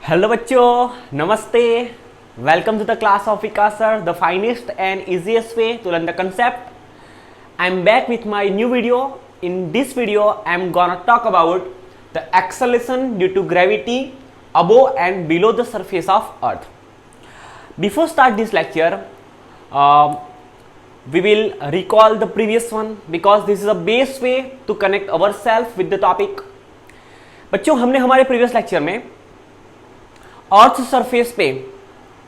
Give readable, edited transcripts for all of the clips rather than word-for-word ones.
Hello बच्चों, नमस्ते। Welcome to the class of Vikas sir, the finest and easiest way to learn the concept. I'm back with my new video. In this video, I'm gonna talk about the acceleration due to gravity above and below the surface of Earth. Before start this lecture, we will recall the previous one because this is the best way to connect ourselves with the topic. बच्चों, हमने हमारे previous lecture में earth surface पे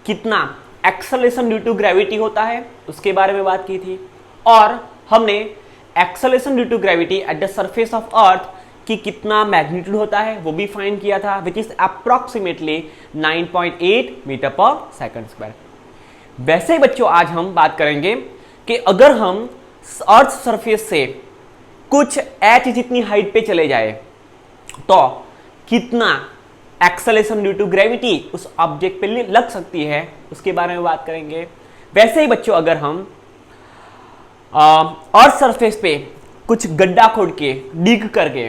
कितना acceleration due to gravity होता है उसके बारे में बात की थी और हमने acceleration due to gravity at the surface of earth की कितना मैग्नीट्यूड होता है वो भी फाइंड किया था, विच इज अप्रोक्सीमेटली 9.8 मीटर पर सेकंड स्क्वायर। वैसे ही बच्चों आज हम बात करेंगे कि अगर हम अर्थ सरफेस से कुछ h जितनी हाइट पे चले जाए तो कितना एक्सेलरेशन ड्यू टू ग्रेविटी उस ऑब्जेक्ट पे लग सकती है, उसके बारे में बात करेंगे। वैसे ही बच्चों अगर हम अर्थ सरफेस पे कुछ गड्ढा खोद के डिग करके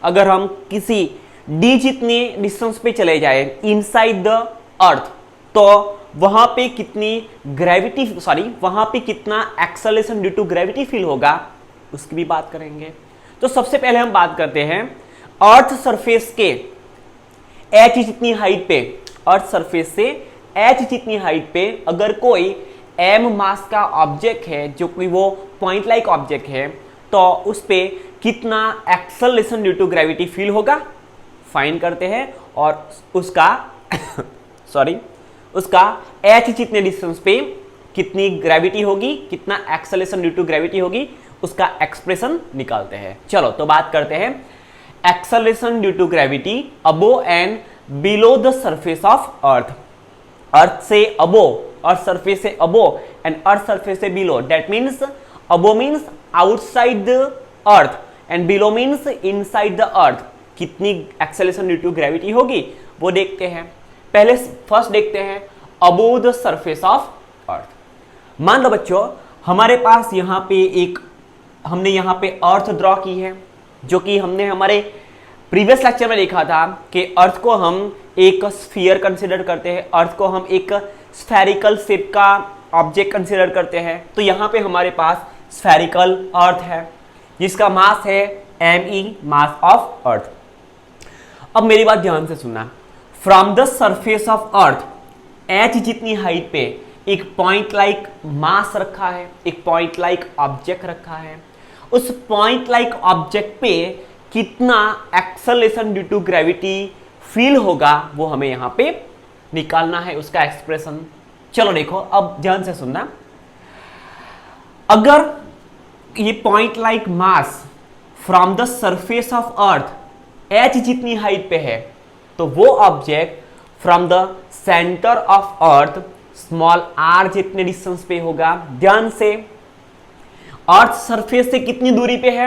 अगर हम किसी डी जितने डिस्टेंस पे चले जाए इनसाइड द अर्थ तो वहां पे कितनी ग्रेविटी वहां पे कितना acceleration due to gravity feel होगा उसकी भी बात करेंगे। तो सबसे पहले हम बात करते हैं अर्थ सरफेस के h जितनी हाइट पे, अर्थ सरफेस से h जितनी हाइट पे अगर कोई m मास का ऑब्जेक्ट है जो कि वो पॉइंट लाइक ऑब्जेक्ट है तो उस पे कितना acceleration due to gravity feel होगा फाइंड करते हैं और उसका उसका h जितने डिस्टेंस पे कितनी ग्रेविटी होगी, कितना एक्सेलरेशन ड्यू टू ग्रेविटी होगी उसका एक्सप्रेशन निकालते हैं। चलो तो बात करते हैं acceleration due to gravity above and below the surface of earth. Earth से अबोव, अर्थ सरफेस से अबोव एंड अर्थ सरफेस से below. That means above means outside the earth and below means inside the earth कितनी acceleration due to gravity होगी वो देखते हैं। पहले first देखते हैं अबोव द सरफेस ऑफ अर्थ। मान लो बच्चों हमारे पास यहाँ पे हमने यहाँ पे अर्थ ड्रॉ की है जो कि हमने हमारे प्रीवियस लेक्चर में देखा था कि अर्थ को हम एक स्फीयर कंसीडर करते हैं, अर्थ को हम एक स्फेरिकल शेप का ऑब्जेक्ट कंसीडर करते हैं। तो यहाँ पे हमारे पास स्फेरिकल अर्थ है जिसका मास है me, मास ऑफ अर्थ। अब मेरी बात ध्यान से सुनना, from the surface of earth h जितनी हाइट पे एक पॉइंट लाइक मास रखा है, एक पॉइंट लाइक ऑब्जेक्ट रखा है। उस पॉइंट लाइक ऑब्जेक्ट पे कितना acceleration due to gravity feel होगा वो हमें यहां पे निकालना है, उसका एक्सप्रेशन। चलो देखो अब ध्यान से सुनना, अगर ये point like mass from the surface of earth h जितनी हाइट पे है तो वो object from the centre of earth small r जितने डिस्टेंस पे होगा। ध्यान से, अर्थ सरफेस से कितनी दूरी पे है,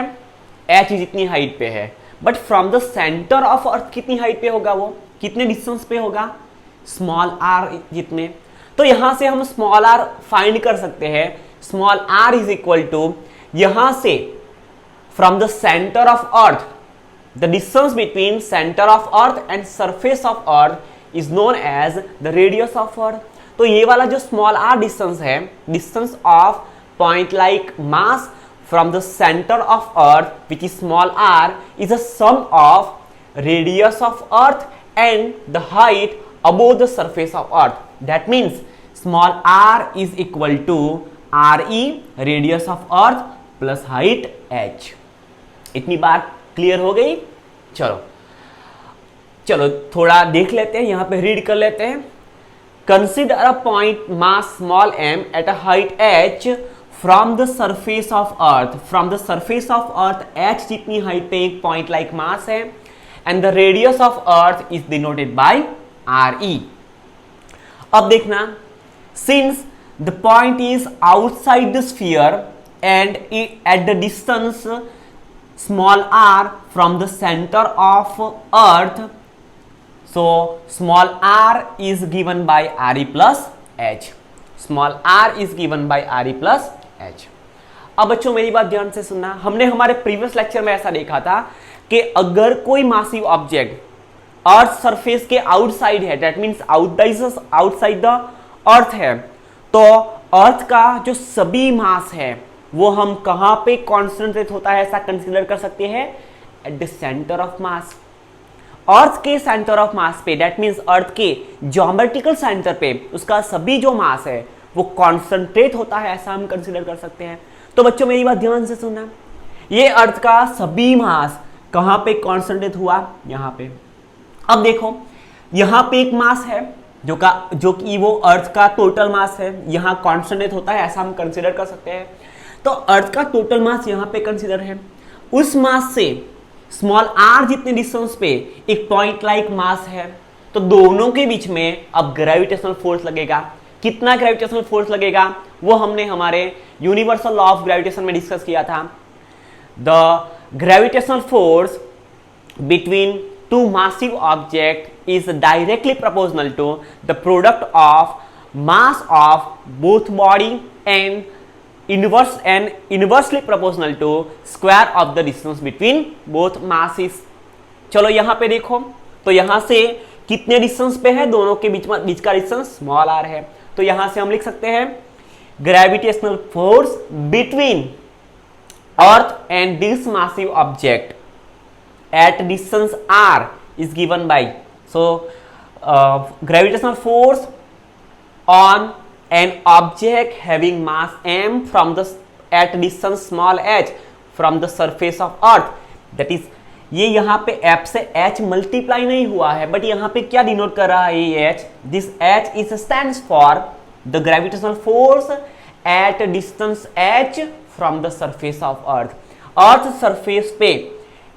h जितनी हाइट पे है, but from the centre of earth कितनी हाइट पे होगा, वो कितने डिस्टेंस पे होगा, स्मॉल r जितने। तो यहां से हम स्मॉल r फाइंड कर सकते हैं। Small r is equal to, यहां से from the centre of earth, the distance between centre of earth and surface of earth is known as the radius of earth. तो ये वाला जो स्मॉल r डिस्टेंस है, distance of point like mass from the center of earth which is small r is a sum of radius of earth and the height above the surface of earth. That means small r is equal to re radius of earth plus height h. इतनी बात clear हो गई। चलो थोड़ा देख लेते हैं, यहां पे रीड कर लेते हैं। Consider a point mass small m at a height h from the surface of earth. From the surface of earth h जितनी हाइट पे एक पॉइंट लाइक मास है and the radius of earth is denoted by re। अब देखना, since the point is outside the sphere and eight the distance small r from the centre of earth, so small r is given bye re plus h। Small r is given bye re plus h। अब बच्चों मेरी बात ध्यान से सुनना, हमने हमारे previous lecture में ऐसा देखा था कि अगर कोई मासिव ऑब्जेक्ट अर्थ सरफेस के आउटसाइड है, दैट मीन्स आउटसाइड द अर्थ है, तो अर्थ का जो सभी मास है वो हम कहां पे कॉन्सेंट्रेट होता है ऐसा कंसीडर कर सकते हैं, at the centre of mass. Earth के सेंटर ऑफ मास पे, दैट मीन्स अर्थ के ज्योमेट्रिकल सेंटर पे उसका सभी जो मास है वो कॉन्सेंट्रेट होता है, ऐसा हम कंसीडर कर सकते हैं। तो बच्चों मेरी बात ध्यान से सुनना, ये अर्थ का सभी मास कहां पे कॉन्सेंट्रेट हुआ, यहां पे। अब देखो यहां पे एक मास है जो कि वो अर्थ का टोटल मास है, यहां कॉन्सेंट्रेट होता है, ऐसा हम कंसीडर कर सकते हैं। तो अर्थ का टोटल मास यहां पे कंसीडर है, उस मास से स्मॉल r जितने डिस्टेंस पे एक पॉइंट लाइक मास है, तो दोनों के बीच में अब ग्रेविटेशनल फोर्स लगेगा। कितना ग्रेविटेशनल फोर्स लगेगा वो हमने हमारे यूनिवर्सल लॉ ऑफ ग्रेविटेशन में डिस्कस किया था। The gravitational force between two massive object is directly proportional to the product of mass of both body and inversely proportional to square of the distance between both masses. चलो यहां पे देखो, तो यहां से कितने डिस्टेंस पे है, दोनों के बीच का डिस्टेंस स्मॉल r है, तो यहां से हम लिख सकते हैं gravitational force between earth and this massive object at distance r is given by, so gravitational force on an object having mass m from the at distance small h from the surface of earth, that is ये यहाँ पे f से h multiply नहीं हुआ है, but यहाँ पे क्या डिनोट कर रहा है ये h, this h is stands for the gravitational force at distance h from the surface of earth। Earth surface पे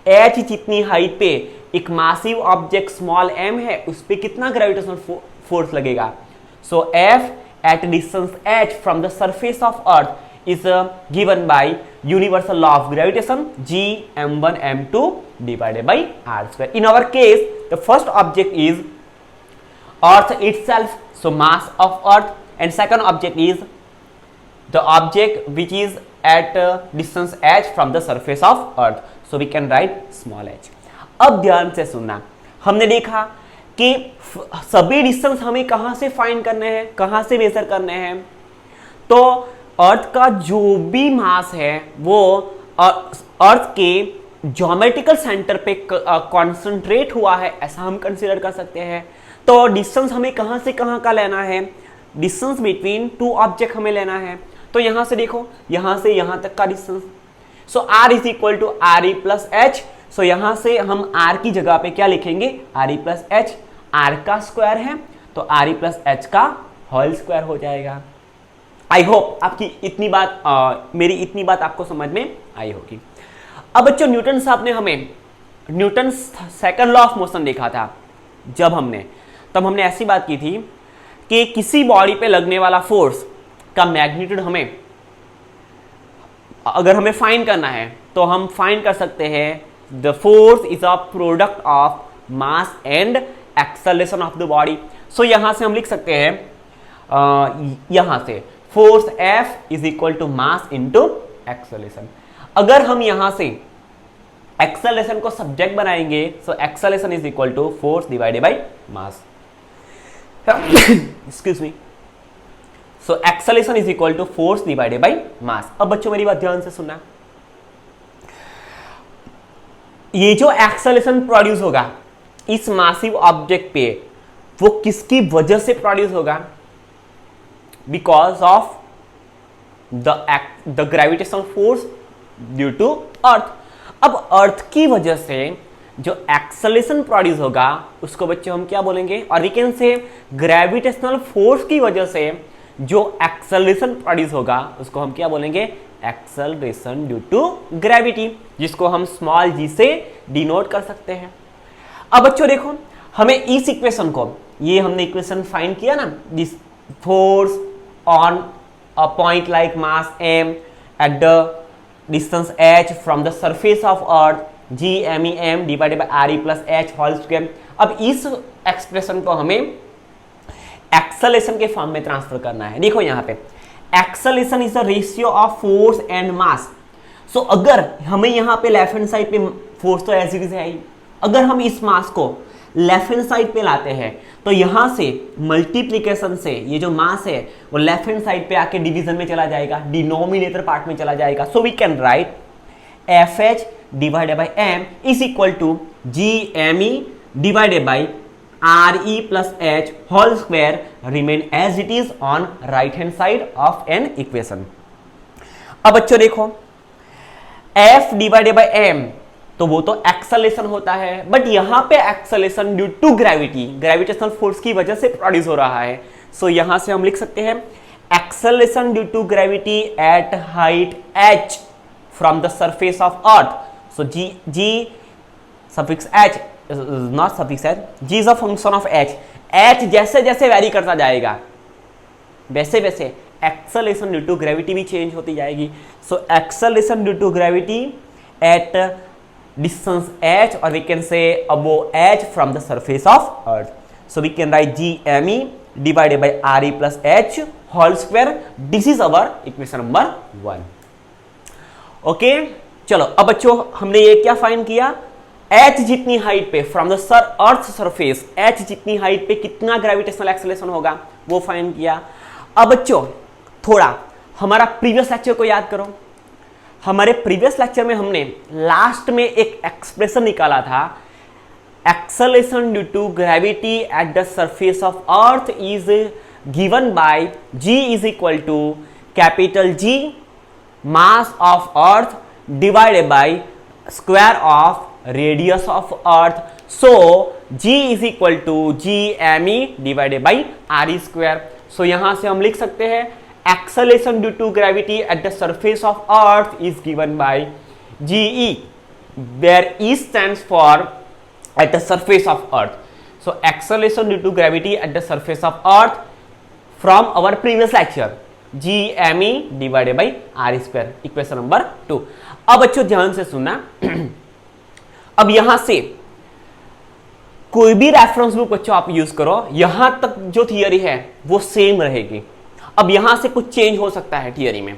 h जितनी हाइट पे एक मासिव ऑब्जेक्ट स्मॉल m है, उस पे कितना ग्रेविटेशनल फोर्स लगेगा। सो f at distance h from the surface of earth is given by universal law of gravitation g m1 m2 divided by r square. In our case the first object is earth itself, so mass of earth, and second object is the object which is at distance h from the surface of earth, so we can write small h। अब ध्यान से सुनना, हमने देखा कि सभी distance हमें कहां से फाइंड करने हैं, कहां से मेजर करने हैं, तो अर्थ का जो भी मास है वो अर्थ के ज्योमेट्रिकल सेंटर पे कॉन्सेंट्रेट हुआ है, ऐसा हम कंसीडर कर सकते हैं। तो डिस्टेंस हमें कहां से कहां का लेना है, डिस्टेंस बिटवीन टू ऑब्जेक्ट हमें लेना है। तो यहां से देखो, यहां से यहां तक का distance, so r is equal to R E plus H. So यहां से हम r की जगह पे क्या लिखेंगे, R E plus H, r का स्क्वायर है तो आर ई प्लस एच का होल स्क्वायर हो जाएगा। आई होप आपकी इतनी बात मेरी इतनी बात आपको समझ में आई होगी। अब बच्चों न्यूटन साहब ने हमें Newton second law of motion देखा था जब हमने ऐसी बात की थी कि किसी बॉडी पे लगने वाला फोर्स का मैग्नीट्यूड अगर हमें फाइंड करना है तो हम फाइंड कर सकते हैं the force is a product of mass and acceleration of the body. So यहां से हम लिख सकते हैं यहां से force F is equal to mass into acceleration. अगर हम यहां से एक्सेलरेशन को सब्जेक्ट बनाएंगे, so acceleration is equal to force divided by mass. Excuse me, so acceleration is equal to force divided by mass. अब बच्चों मेरी बात ध्यान से सुनना, ये जो एक्सेलरेशन प्रोड्यूस होगा इस मासिव ऑब्जेक्ट पे, वो किसकी वजह से प्रोड्यूस होगा, because of the gravitational force due to earth. अब अर्थ की वजह से जो एक्सेलरेशन प्रोड्यूस होगा उसको बच्चों हम क्या बोलेंगे, और we can say gravitational force की वजह से जो एक्सेलरेशन प्रोड्यूस होगा उसको हम क्या बोलेंगे, एक्सेलरेशन ड्यू टू ग्रेविटी, जिसको हम स्मॉल g से डिनोट कर सकते हैं। अब बच्चों देखो, हमें इस इक्वेशन को, ये हमने इक्वेशन फाइंड किया ना, this force on a point like mass m at the distance h from the surface of earth g m divided by r e plus h whole square. अब इस एक्सप्रेशन को हमें acceleration के form में transfer करना है। देखो यहां पे acceleration is the ratio of force and mass. So अगर हमें यहां पे लेफ्ट हैंड साइड पे फोर्स तो एज इट इज है ही, अगर हम इस मास को लेफ्ट हैंड साइड पे लाते हैं, तो यहां से मल्टीप्लीकेशन से ये जो मास है वो लेफ्ट हैंड साइड पे आके डिवीजन में चला जाएगा, डिनोमिनेटर पार्ट में चला जाएगा। So we can write FH divided by M is equal to GME divided by RE plus H whole square remain as it is on right hand side of an equation. अब बच्चों देखो F divided by M तो वो तो acceleration होता है, but यहां पे acceleration due to gravity, gravitational force की वजह से प्रोड्यूस हो रहा है। सो यहां से हम लिख सकते हैं acceleration due to gravity at height h from the surface of earth. So g suffix h not suffix h, g is a function of h जैसे जैसे वेरी करता जाएगा वैसे वैसे एक्सेलेरेशन ड्यू टू ग्रेविटी भी चेंज होती जाएगी। So acceleration due to gravity at distance h, or we can say above h from the surface of earth. So we can write GME divided by RE plus h whole square. This is our equation number 1. Okay, चलो अब बच्चों हमने ये क्या find किया, h जितनी height पे from the earth surface, h जितनी हाइट पे कितना ग्रेविटेशनल एक्सेलरेशन होगा वो फाइंड किया। अब बच्चों थोड़ा हमारा प्रीवियस लेक्चर को याद करो। हमारे प्रीवियस लेक्चर में हमने लास्ट में एक एक्सप्रेशन निकाला था, acceleration due to gravity at the surface of earth is given by g is equal to capital G mass of earth divided by square of radius of earth. So g is equal to GME divided by RE square. So यहां से हम लिख सकते हैं acceleration due to gravity at the surface of earth is given by GE, where E stands for at the surface of earth. So acceleration due to gravity at the surface of earth from our previous lecture, GME divided by RE square, equation number 2. अब बच्चों ध्यान से सुनना अब यहां से कोई भी रेफरेंस बुक बच्चों आप यूज करो, यहां तक जो थियरी है वो सेम रहेगी। अब यहां से कुछ चेंज हो सकता है थियरी में,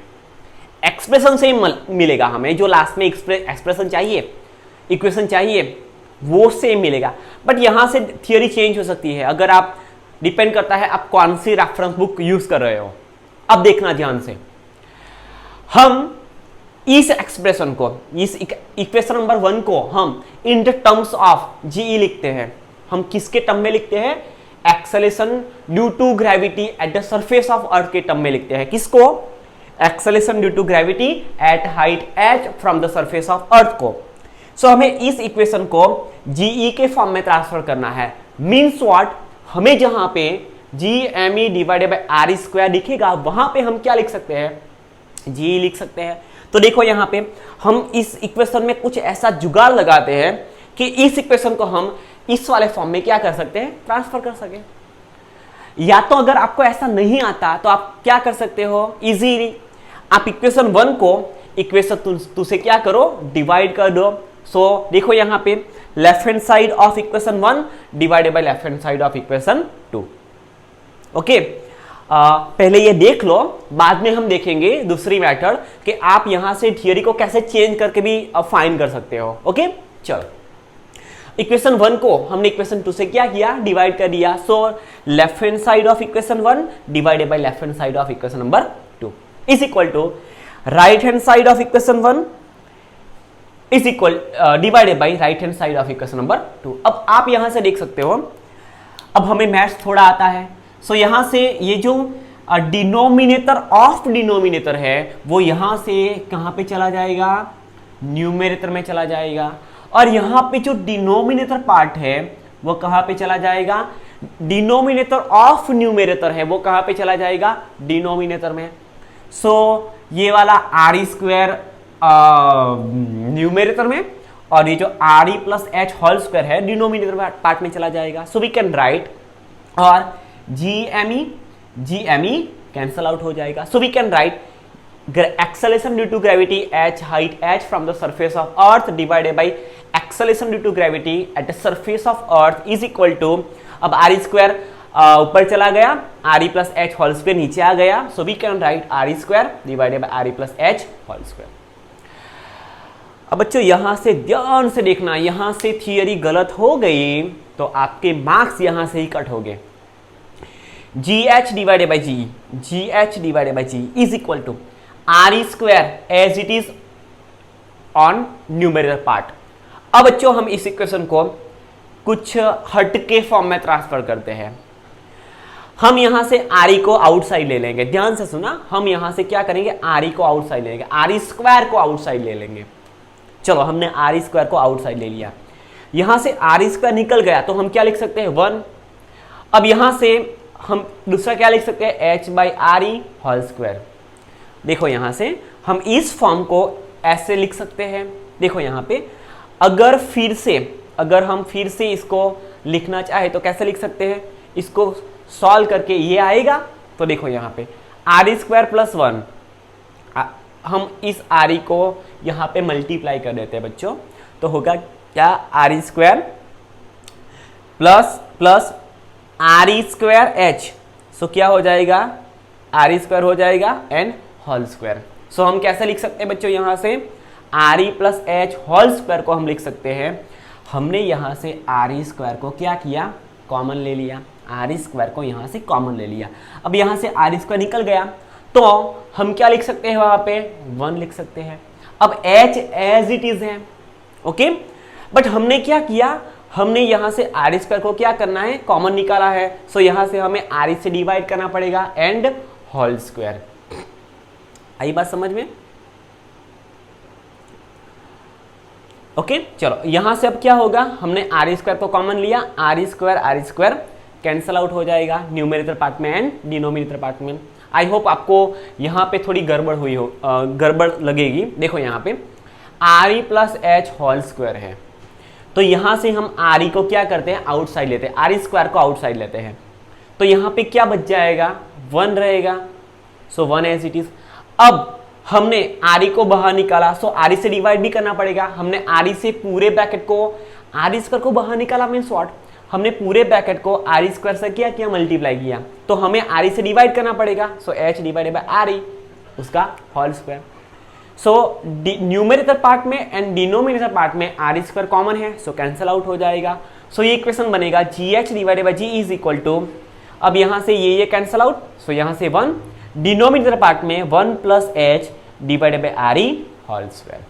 एक्सप्रेशन सेम मिलेगा हमें, जो लास्ट में एक्सप्रेशन चाहिए, इक्वेशन चाहिए वो सेम मिलेगा, बट यहां से थियरी चेंज हो सकती है। अगर आप डिपेंड करता है आप कौन सी रेफरेंस बुक यूज कर रहे हो। अब देखना ध्यान से, हम इस एक्सप्रेशन को, इस इक्वेशन नंबर 1 को हम in the terms of GE लिखते हैं। हम किसके टर्म में लिखते हैं, acceleration due to gravity at the surface of earth के टर्म में लिखते हैं। किसको, acceleration due to gravity at height h from the surface of earth को। सो हमें इस इक्वेशन को जीई के फॉर्म में ट्रांसफर करना है। मीन्स व्हाट, हमें जहां पे GME divided by RE square दिखेगा वहां पे हम क्या लिख सकते हैं, जीई लिख सकते हैं। तो देखो यहां पे हम इस इक्वेशन में कुछ ऐसा जुगाड़ लगाते हैं कि इस इक्वेशन को हम इस वाले फॉर्म में क्या कर सकते हैं, ट्रांसफर कर सके। या तो अगर आपको ऐसा नहीं आता तो आप क्या कर सकते हो, इजीली आप इक्वेशन 1 को इक्वेशन 2 से क्या करो, डिवाइड कर दो। सो देखो यहां पे left hand side of equation 1 divided by left hand side of equation 2। Okay, पहले ये देख लो, बाद में हम देखेंगे दूसरी मेथड कि आप यहां से थियरी को कैसे चेंज करके भी फाइंड कर सकते हो। ओके, चलो इक्वेशन 1 को हमने इक्वेशन 2 से क्या किया, डिवाइड कर दिया। So left hand side of equation 1 divided by left hand side of equation number 2 is equal to right hand side of equation 1 is equal divided by right hand side of equation number 2। अब आप यहां से देख सकते हो, अब हमें maths थोड़ा आता है। सो यहां से ये जो डिनोमिनेटर ऑफ डिनोमिनेटर है वो यहां से कहां पे चला जाएगा, न्यूमरेटर में चला जाएगा, और यहां पे जो डिनोमिनेटर पार्ट है वो कहां पे चला जाएगा, डिनोमिनेटर ऑफ न्यूमरेटर है वो कहां पे चला जाएगा, डिनोमिनेटर में। सो ये वाला RE स्क्वायर न्यूमरेटर में, और ये जो RE plus H whole square है डिनोमिनेटर पार्ट में चला जाएगा। सो वी कैन राइट, और GME कैंसल आउट हो जाएगा। So we can write acceleration due to gravity h height h from the surface of earth divided by acceleration due to gravity at the surface of earth is equal to, अब RE square ऊपर चला गया, RE plus H whole square नीचे आ गया। So we can write RE square divided by RE plus H whole square. अब बच्चों यहां से ध्यान से देखना, यहां से थियरी गलत हो गई तो आपके मार्क्स यहां से ही कट हो गए। GH divided by G, GH divided by G is equal to RE square as it is on numerical part. अब बच्चों हम इस इक्वेशन को कुछ हटके फॉर्म में ट्रांसफर करते हैं। हम यहां से RE को आउटसाइड ले लेंगे, ध्यान से सुना, हम यहां से क्या करेंगे, RE को आउटसाइड ले लेंगे, RE स्क्वायर को आउटसाइड ले लेंगे। चलो हमने RE स्क्वायर को आउटसाइड ले लिया, यहां से RE स्क्वायर निकल गया तो हम क्या लिख सकते हैं 1। अब यहां से हम दूसरा क्या लिख सकते हैं H by RE whole square. देखो यहां से हम इस फॉर्म को ऐसे लिख सकते हैं। देखो यहां पे अगर हम फिर से इसको लिखना चाहे तो कैसे लिख सकते हैं, इसको सॉल्व करके ये आएगा तो देखो यहां पे RE स्क्वायर प्लस 1, हम इस RE को यहां पे मल्टीप्लाई कर देते हैं बच्चों, तो होगा क्या RE square plus RE square H, सो क्या हो जाएगा RE स्क्वायर हो जाएगा एन होल स्क्वायर। सो हम कैसे लिख सकते हैं बच्चों, यहां से RE plus H whole square को हम लिख सकते हैं, हमने यहां से RE स्क्वायर को क्या किया, कॉमन ले लिया, RE स्क्वायर को यहां से कॉमन ले लिया। अब यहां से RE स्क्वायर निकल गया तो हम क्या लिख सकते हैं, वहां पे 1 लिख सकते हैं। अब H एज इट इज है, ओके, बट हमने क्या किया, हमने यहां से RE स्क्वायर को क्या करना है, कॉमन निकाला है, सो यहां से हमें RE से डिवाइड करना पड़ेगा एंड होल स्क्वायर। आई बात समझ में? ओके चलो यहां से अब क्या होगा, हमने RE स्क्वायर को कॉमन लिया, RE स्क्वायर कैंसल आउट हो जाएगा न्यूमेरिकल पार्ट में एंड डिनोमिनेटर पार्ट में। आई होप आपको यहां पे थोड़ी गड़बड़ लगेगी। देखो यहां पे RE plus H whole square है, तो यहां से हम RE को क्या करते हैं, आउटसाइड लेते हैं, RE स्क्वायर को आउटसाइड लेते हैं, तो यहां पे क्या बच जाएगा, 1 रहेगा, सो 1 एज इट इज। अब हमने RE को बाहर निकाला, सो RE से डिवाइड भी करना पड़ेगा। हमने RE से पूरे ब्रैकेट को, RE स्क्वायर को बाहर निकाला मींस व्हाट, हमने पूरे ब्रैकेट को RE स्क्वायर से क्या किया, मल्टीप्लाई किया, तो हमें RE से डिवाइड करना पड़ेगा, so H divided by RE उसका whole square. So numerical part में एंड डिनोमिनेटर पार्ट में RE स्क्वायर कॉमन है, सो कैंसल आउट हो जाएगा। सो ये इक्वेशन बनेगा GH divided by G is equal to, अब यहां से ये कैंसल आउट, सो यहां से 1, डिनोमिनेटर पार्ट में 1 plus H divided by RE whole square.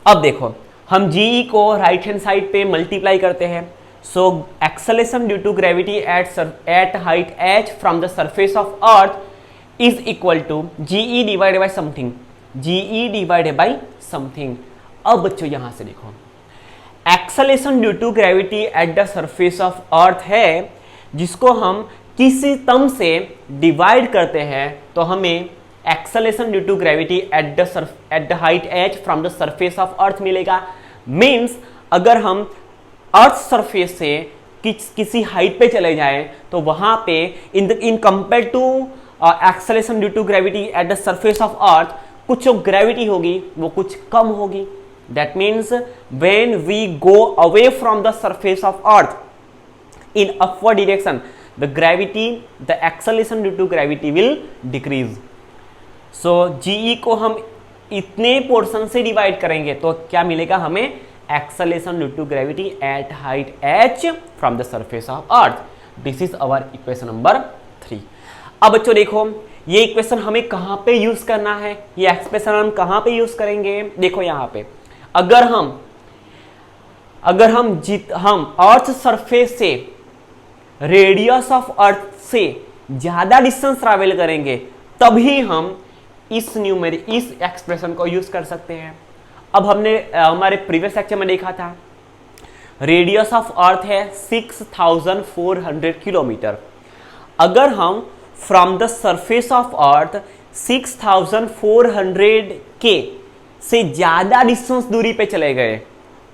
अब देखो हम GE को राइट हैंड साइड पे मल्टीप्लाई करते हैं, so acceleration due to gravity at height H from the surface of earth is equal to GE divided by something, GE divided by something. अब बच्चों यहां से देखो acceleration due to gravity at the surface of earth है, जिसको हम किसी term से डिवाइड करते हैं तो हमें acceleration due to gravity at the height H from the surface of earth मिलेगा। मींस अगर हम अर्थ सरफेस से किसी हाइट पे चले जाएं तो वहां पे in compare to acceleration due to gravity at the surface of earth कुछ जो ग्रेविटी होगी वो कुछ कम होगी। That means when we go away from the surface of earth in upward direction, the acceleration due to gravity will decrease. So GE को हम इतने पोर्शन से डिवाइड करेंगे तो क्या मिलेगा हमें, acceleration due to gravity at height H from the surface of earth. This is our equation number 3. अब बच्चों देखो ये इक्वेशन हमें कहां पे यूज करना है, ये एक्सप्रेशन हम कहां पे यूज करेंगे। देखो यहां पे अगर हम अर्थ सरफेस से रेडियस ऑफ अर्थ से ज्यादा डिस्टेंस ट्रैवल करेंगे तभी हम इस एक्सप्रेशन को यूज कर सकते हैं। अब हमने हमारे प्रीवियस लेक्चर में देखा था रेडियस ऑफ अर्थ है 6400 किलोमीटर। अगर हम फ्रॉम द सरफेस ऑफ अर्थ 6400 के से ज्यादा डिस्टेंस दूरी पे चले गए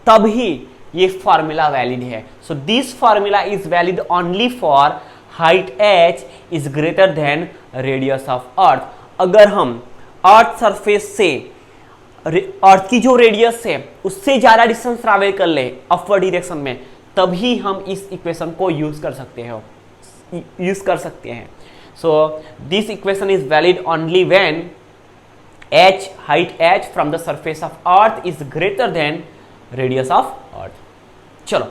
तभी ये फॉर्मूला वैलिड है। So this formula is valid only for height H is greater than radius of earth. अगर हम अर्थ सरफेस से अर्थ की जो रेडियस है उससे ज्यादा डिस्टेंस ट्रैवल कर ले अपवर्ड डायरेक्शन में तभी हम इस इक्वेशन को यूज कर सकते हैं। So this equation is valid only when height H from the surface of earth is greater than radius of अर्थ। चलो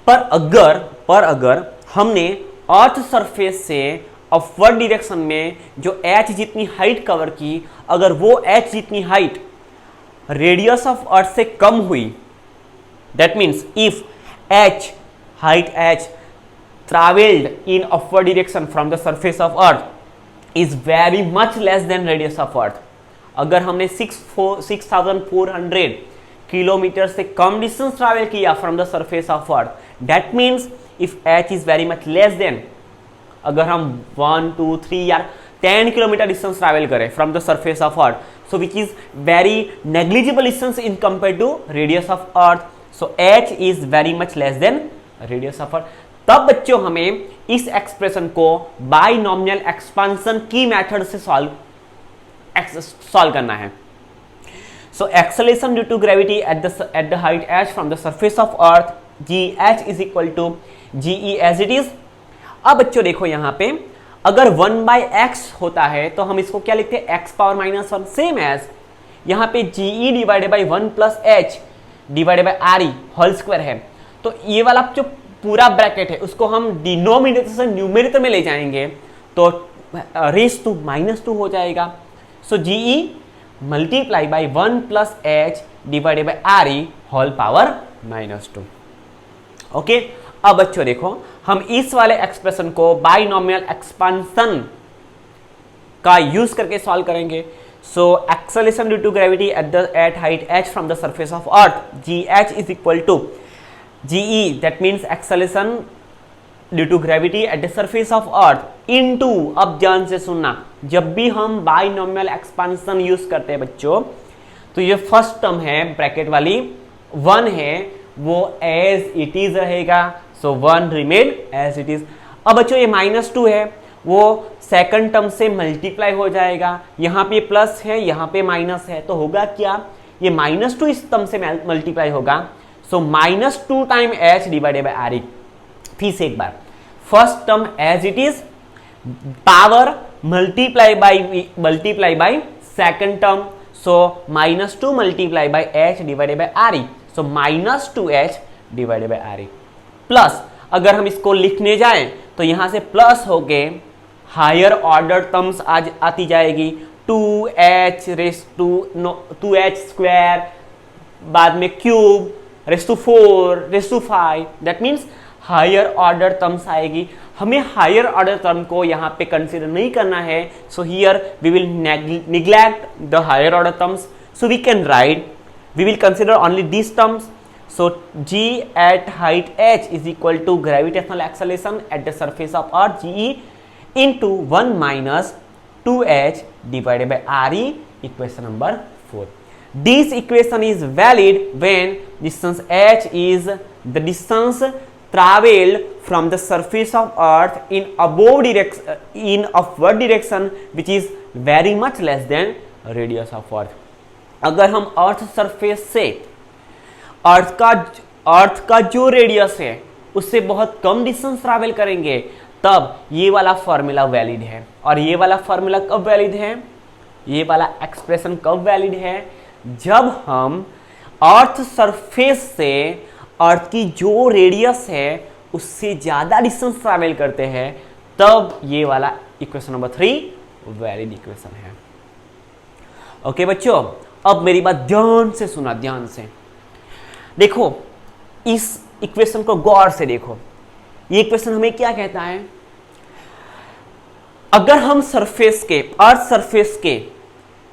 पर अगर हमने अर्थ सरफेस से अपवर्ड डायरेक्शन में जो h जितनी हाइट कवर की, अगर वो h जितनी हाइट रेडियस ऑफ अर्थ से कम हुई, that means if h height h traveled in upward direction from the surface of earth is very much less than radius of earth, अगर हमने 6400 किलोमीटर से कम डिस्टेंस ट्रैवल किया from the surface of earth, that means if h is very much less than, अगर हम 1 2 3 या 10 kilometre distance travel करें from the surface of earth, so which is very negligible distance in compare to radius of earth, so h is very much less than radius of earth, तब बच्चों हमें इस expression को binomial expansion की method से solve करना है. So acceleration due to gravity at the height h from the surface of earth, gh is equal to ge as it is. अब बच्चों देखो यहाँ पे अगर 1/x होता है तो हम इसको क्या लिखते हैं, x power minus 1, same as यहाँ पे ge divided by 1 plus h divided by R E whole square है. तो ये वाला जो पूरा ब्रैकेट है उसको हम डिनोमिनेटर से न्यूमरेटर में ले जाएंगे तो रेस टू -2 हो जाएगा. So ge multiply by 1 plus h divided by R E whole power -2. Okay, अब बच्चों देखो हम इस वाले एक्सप्रेशन को बाइनॉमिनल एक्सपांशन का यूज करके सॉल्व करेंगे. So acceleration due to gravity at height h from the surface of earth, gh is equal to ge, that means acceleration due to gravity at the surface of earth into, अब ध्यान से सुनना, जब भी हम बाइनॉमिनल expansion use करते हैं बच्चों तो ये फर्स्ट टर्म है ब्रैकेट वाली 1 है वो एज इट इज रहेगा, सो 1 रिमेन एज इट इज. अब बच्चों ये -2 है वो सेकंड टर्म से मल्टीप्लाई हो जाएगा, यहाँ पे प्लस है यहाँ पे माइनस है, तो होगा क्या, ये -2 इस टर्म से मल्टीप्लाई होगा, so -2 time h divided by R E. फिर से एक बार first term as it is, power multiply by second term, so -2 multiply by h divided by R E, so -2h divided by R E plus, अगर हम इसको लिखने जाएं तो यहां से प्लस हो गए हायर ऑर्डर टर्म्स आज आती जाएगी, 2h raise to 2h square, बाद में cube raise to 4 raise to 5, that means higher order terms आएगी. हमें हायर ऑर्डर टर्म को यहाँ पे कंसीडर नहीं करना है, so here we will neglect the higher order terms, so we can write we will consider only this terms. So g at height h is equal to gravitational acceleration at the surface of earth, ge into 1 minus 2h divided by re, equation number 4. This equation is valid when distance h is the distance traveled from the surface of earth in upward direction which is very much less than radius of earth. अगर हम earth surface से अर्थ का जो radius है उससे बहुत कम distance travel करेंगे तब ये वाला फॉर्मूला वैलिड है. और ये वाला फॉर्मूला कब वैलिड है, ये वाला एक्सप्रेशन कब वैलिड है, जब हम अर्थ सरफेस से अर्थ की जो रेडियस है उससे ज्यादा डिस्टेंस ट्रैवल करते हैं, तब ये वाला इक्वेशन नंबर 3 वैलिड इक्वेशन है. ओके बच्चों, अब मेरी बात ध्यान से सुना, ध्यान से देखो, इस इक्वेशन को गौर से देखो. ये इक्वेशन हमें क्या कहता है, अगर हम सरफेस के अर्थ सरफेस के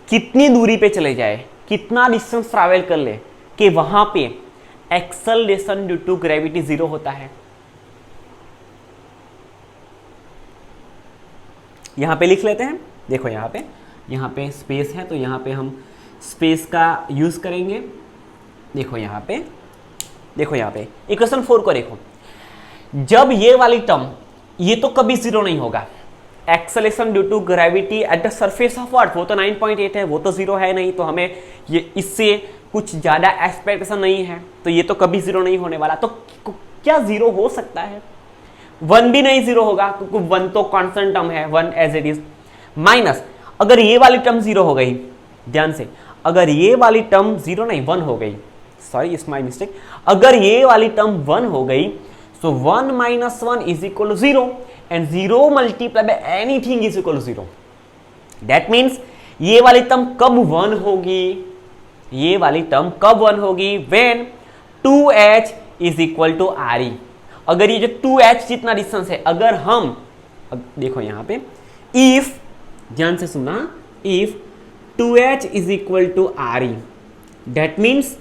कितनी दूरी पे चले जाए, कितना डिस्टेंस ट्रैवल कर ले कि वहां पे एक्सेलरेशन ड्यू टू ग्रेविटी 0 होता है. यहां पे लिख लेते हैं, देखो यहां पे स्पेस है तो यहां पे हम स्पेस का यूज करेंगे. देखो यहाँ पे इक्वेशन 4 को देखो, जब ये वाली टर्म, ये तो कभी 0 नहीं होगा, acceleration due to gravity at the surface of earth, वो तो 9.8 है, वो तो 0 है नहीं, तो हमें ये इससे कुछ ज्यादा एक्सपेक्टेशन नहीं है, तो ये तो कभी 0 नहीं होने वाला. तो क्या 0 हो सकता है, 1 भी नहीं 0 होगा क्योंकि 1 तो कांस्टेंट टर्म है, 1 एज इट इज, माइनस अगर ये वाली टर्म 0 हो गई, ध्यान से, अगर ये वाली टर्म 0 नहीं 1 हो गई, सॉरी इट्स माय मिस्टेक, अगर ये वाली टर्म 1 हो गई so 1 minus 1 is equal to 0 and 0 multiply by anything is equal to 0। That means ये वाली टर्म कब 1 होगी, ये वाली टर्म कब 1 होगी, when 2h is equal to RE। अगर ये जो 2h जितना डिस्टेंस है, अगर हम देखो यहां पे इफ, ध्यान से सुनना, if 2h is equal to RE that means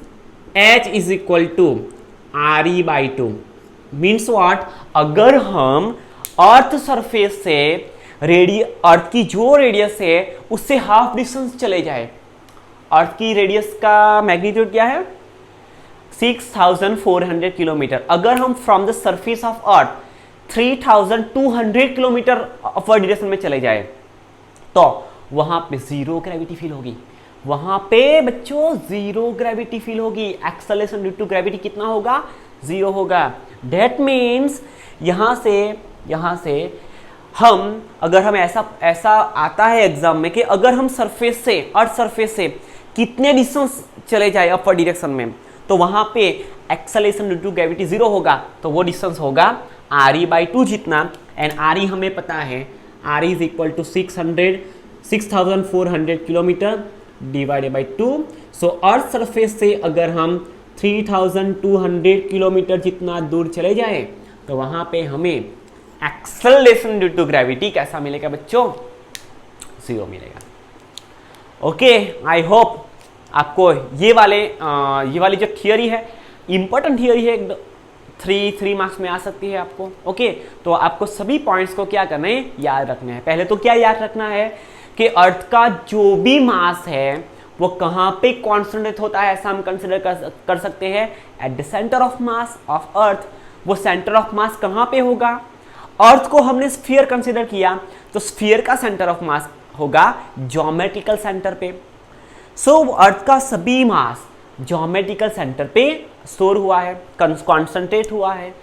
h is equal to RE by 2 means what, अगर हम अर्थ सरफेस से अर्थ की जो रेडियस है उससे हाफ डिस्टेंस चले जाए, अर्थ की रेडियस का मैग्नीट्यूड क्या है 6400 किलोमीटर, अगर हम from the surface of earth 3200 kilometre upward direction में चले जाए तो वहां पे जीरो ग्रेविटी फील होगी, वहां पे बच्चों जीरो ग्रेविटी फील होगी। एक्सेलरेशन ड्यू टू ग्रेविटी कितना होगा, 0 होगा। दैट मीन्स यहां से हम, अगर हम ऐसा आता है एग्जाम में कि अगर हम सरफेस से, अर्थ सरफेस से कितने डिस्टेंस चले जाए अपवर्ड डायरेक्शन में, तो वहां पे एक्सेलरेशन ड्यू टू ग्रेविटी 0 होगा, तो वो डिस्टेंस होगा RE बाई 2 जितना, एंड RE हमें पता है RE is equal to 6400 kilometre divided by 2। So earth surface से अगर हम 3200 किलोमीटर जितना दूर चले जाए तो वहां पे हमें एक्सेलरेशन ड्यू टू ग्रेविटी कैसा मिलेगा बच्चों, 0 मिलेगा। ओके, आई होप आपको ये वाली जो थियरी है, इंपॉर्टेंट थियरी है, 3 मार्क्स में आ सकती है आपको। ओके, तो आपको सभी पॉइंट्स को क्या करना है, याद रखना है। पहले तो क्या याद रखना है कि अर्थ का जो भी मास है वो कहां पे कॉन्सेंट्रेट होता है, ऐसा हम कंसिडर कर सकते हैं at the centre of mass of earth. वो सेंटर ऑफ मास कहां पे होगा, अर्थ को हमने स्फीयर कंसिडर किया तो स्फीयर का सेंटर ऑफ मास होगा ज्योमेट्रिकल सेंटर पे। सो अर्थ का सभी मास ज्योमेट्रिकल सेंटर पे स्टोर हुआ है, कॉन्सेंट्रेट हुआ है।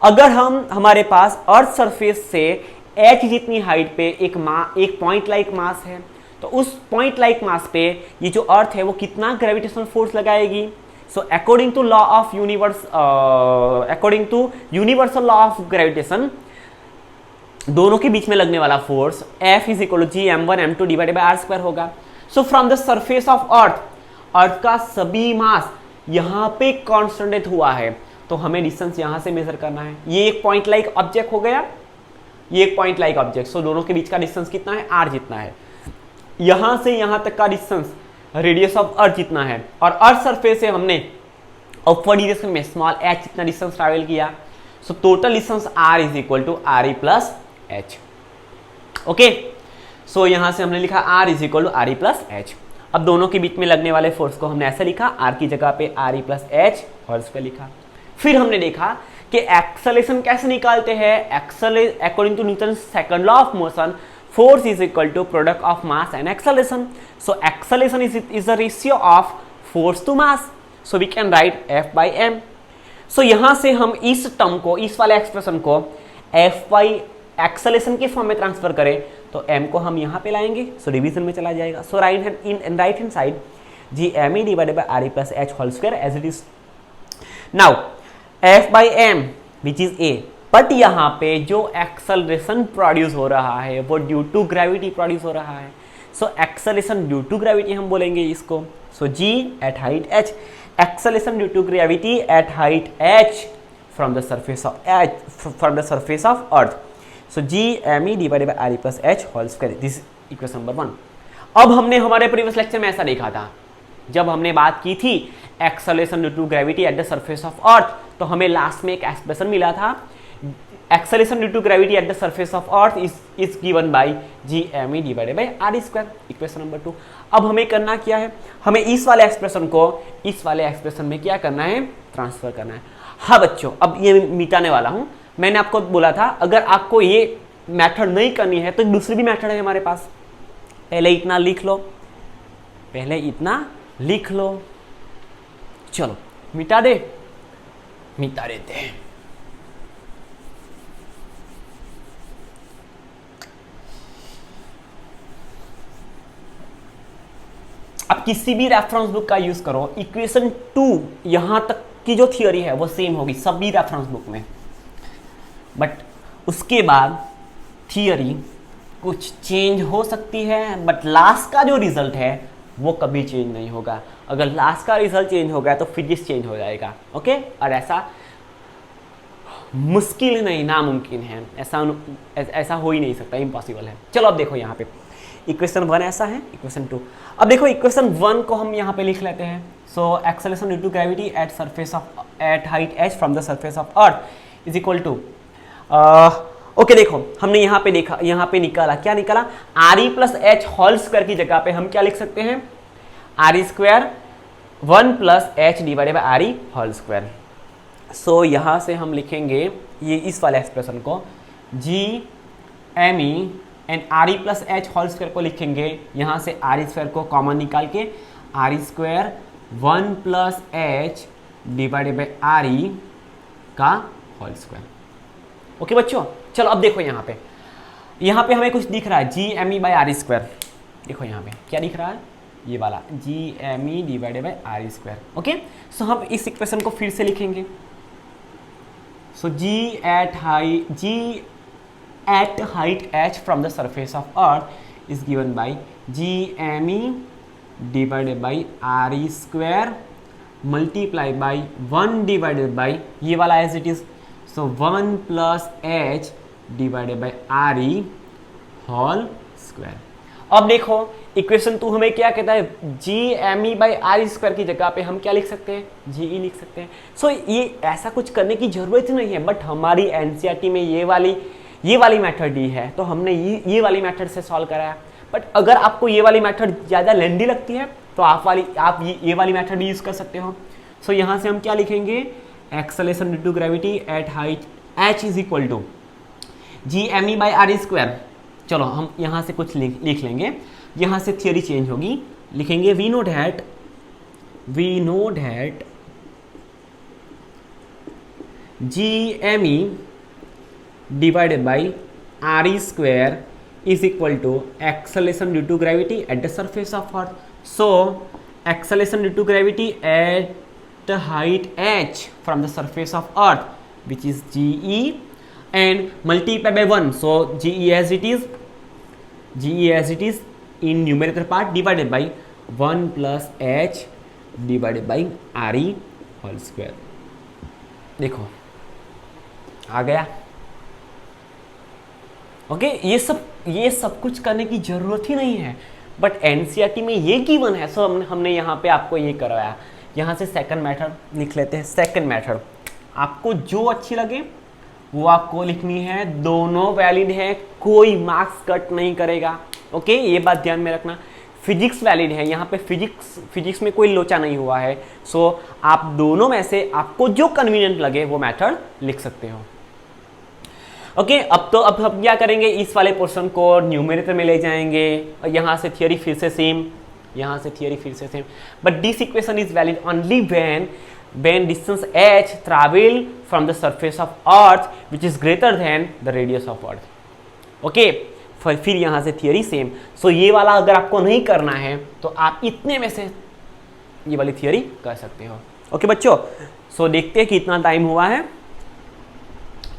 अगर हमारे पास अर्थ सरफेस से h जितनी हाइट पे एक पॉइंट लाइक मास है, तो उस पॉइंट लाइक मास पे ये जो अर्थ है वो कितना ग्रेविटेशनल फोर्स लगाएगी। So according to universal law of gravitation, दोनों के बीच में लगने वाला force F is equal to Gm1m2 divided by r² होगा। So from the surface of earth का सभी मास यहां पे कॉन्सेंट्रेट हुआ है, तो हमें डिस्टेंस यहां से मेजर करना है। ये एक पॉइंट लाइक ऑब्जेक्ट हो गया, ये एक पॉइंट लाइक ऑब्जेक्ट। सो दोनों के बीच का डिस्टेंस कितना है, r जितना है। यहां से यहां तक का डिस्टेंस रेडियस ऑफ अर्थ जितना है, और अर्थ सरफेस से हमने अपवर्ड डायरेक्शन में स्मॉल h जितना डिस्टेंस ट्रैवल किया। So total distance r is equal to RE plus h। Okay, so यहां से हमने लिखा r is equal to RE plus h। अब दोनों के बीच में लगने वाले फोर्स को हमने ऐसे लिखा, r की जगह पे RE plus h whole square लिखा। फिर हमने देखा कि एक्सेलरेशन कैसे निकालते हैं। According to Newton second law of motion, force is equal to product of mass and acceleration. So acceleration is the ratio of force to mass. So we can write F by m. So यहाँ से हम इस term को, इस वाले expression को F by acceleration के form में ट्रांसफर करें तो m को हम यहाँ पे लाएंगे, सो डिवीजन में चला जाएगा। So right hand side Gme divided by RE plus h whole square as it is. Now F by m which is a, but यहाँ पे जो एक्सेलरेशन प्रोड्यूस हो रहा है वो ड्यू टू ग्रेविटी प्रोड्यूस हो रहा है। So acceleration due to gravity हम बोलेंगे इसको। So g at height h, acceleration due to gravity at height h from the surface of earth. So Gme divided by RE plus h whole square, this equation number 1। अब हमने हमारे previous lecture में ऐसा देखा था, जब हमने बात की थी acceleration due to gravity at the surface of earth, तो हमें लास्ट में एक एक्सप्रेशन मिला था, acceleration due to gravity at the surface of earth is given by Gme divided by r square, equation number 2। अब हमें करना क्या है, हमें इस वाले एक्सप्रेशन को इस वाले एक्सप्रेशन में क्या करना है, ट्रांसफर करना है। हाँ बच्चों, अब ये मिटाने वाला हूं। मैंने आपको बोला था अगर आपको ये मेथड नहीं करनी है तो दूसरी भी मेथड है हमारे पास। पहले इतना लिख लो, पहले इतना लिख लो। चलो मिटा देते हैं। अब किसी भी रेफरेंस बुक का यूज करो, इक्वेशन 2 यहां तक की जो थियरी है वो सेम होगी सभी रेफरेंस बुक में। बट उसके बाद थियरी कुछ चेंज हो सकती है, बट लास्ट का जो रिजल्ट है वो कभी चेंज नहीं होगा। अगर लास्ट का रिजल्ट चेंज हो गया तो फिजिक्स चेंज हो जाएगा। ओके, और ऐसा मुश्किल नहीं, नामुमकिन है, ऐसा हो ही नहीं सकता, इम्पॉसिबल है। चलो अब देखो यहाँ पे इक्वेशन 1 ऐसा है, इक्वेशन 2। अब देखो इक्वेशन 1 को हम यहाँ पे लिख लेते हैं। So acceleration due to gravity at surface of at height h from the surface of earth is equal to, okay देखो हमने यहाँ पे देखा, यहाँ पे निकाला, क्या निकाला, RE plus H whole square की जगह पे हम क्या लिख सकते हैं, RE square 1 plus H divided by RE whole square. So यहाँ से हम लिखेंगे ये इस वाले एक्सप्रेशन को GME and RE plus H whole square को लिखेंगे, यहाँ से RE स्क्वायर को कॉमन निकाल के RE square 1 plus H divided by RE का होल स्क्वायर। ओके बच्चों, चलो अब देखो यहाँ पे हमें कुछ दिख रहा है GME बाई RE स्क्वायर। देखो यहाँ पे क्या दिख रहा है, ये वाला GME divided by RE square. Okay, so हम इस इक्वेशन को फिर से लिखेंगे। सो G at height h from the surface of earth is given by GME divided by RE square multiply by 1 divided by ये वाला as it is, so 1 plus h divided by RE whole square। अब देखो equation 2 हमें क्या कहता है, GME by RE square की जगह पे हम क्या लिख सकते हैं, GE लिख सकते हैं। सो ये ऐसा कुछ करने की जरूरत ही नहीं है, बट हमारी NCERT में ये वाली मेथड ही है, तो हमने ये वाली मेथड से सॉल्व कराया। बट अगर आपको ये वाली मेथड ज़्यादा लेंदी लगती है तो आप ये वाली मेथड भी यूज़ कर सकते हो। सो यहाँ से हम क्या लिखेंगे, acceleration due to gravity at height h is equal to GME by RE square. चलो हम यहाँ से कुछ लिख लेंगे, यहाँ से थियरी चेंज होगी, लिखेंगे we know that GME divided by RE square is equal to acceleration due to gravity at the surface of earth. So acceleration due to gravity at the height h from the surface of earth, which is GE, and multiply by 1, so GE as it is in numerator part divided by 1 plus h divided by RE whole square। देखो आ गया। Okay, ये सब कुछ करने की जरूरत ही नहीं है, बट एनसीईआरटी में ये गिवन है, सो हमने यहाँ पे आपको ये करवाया। यहाँ से सेकंड मेथड लिख लेते हैं। सेकंड मेथड आपको जो अच्छी लगे वो आपको लिखनी है, दोनों वैलिड है, कोई मार्क्स कट नहीं करेगा। ओके, ये बात ध्यान में रखना। फिजिक्स वैलिड है, यहाँ पे फिजिक्स में कोई लोचा नहीं हुआ है। सो आप दोनों में से आपको जो कन्वीनियंट लगे वो मेथड लिख सकते हो। ओके, अब हम क्या करेंगे, इस वाले पोर्शन को न्यूमरेटर में ले जाएंगे और यहाँ से थियरी फिर से same, but this equation is valid only when distance h travel from the surface of earth which is greater than the radius of earth। Okay, फिर यहाँ से थियरी सेम। सो ये वाला अगर आपको नहीं करना है तो आप इतने में से ये वाली थियरी कर सकते हो। ओके बच्चों, सो देखते हैं कि इतना टाइम हुआ है,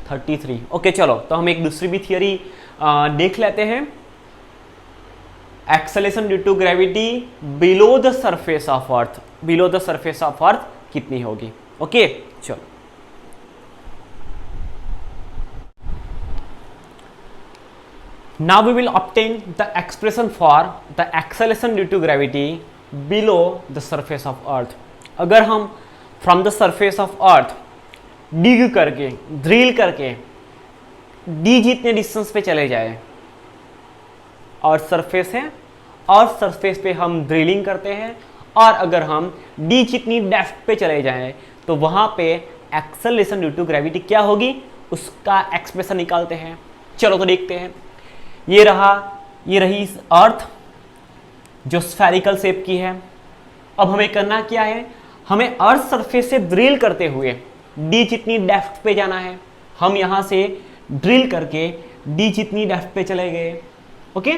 33। ओके चलो, तो हम एक दूसरी भी थियरी देख लेते हैं। Acceleration due to gravity below the surface of earth कितनी होगी। ओके चलो, now we will obtain the expression for the acceleration due to gravity below the surface of earth. अगर हम from the surface of earth dig करके, drill करके D जितने distance पे चले जाए, और सरफेस है और सरफेस पे हम ड्रिलिंग करते हैं, और अगर हम डी जितनी डेप्थ पे चले जाएं तो वहां पे एक्सेलरेशन ड्यू टू ग्रेविटी क्या होगी, उसका एक्सप्रेशन निकालते हैं। चलो तो देखते हैं। ये रही इस अर्थ जो स्फेरिकल शेप की है। अब हमें करना क्या है, हमें अर्थ सरफेस से ड्रिल करते हुए डी जितनी डेप्थ पे जाना है। हम यहाँ से ड्रिल करके डी जितनी डेप्थ पे चले गए। ओके,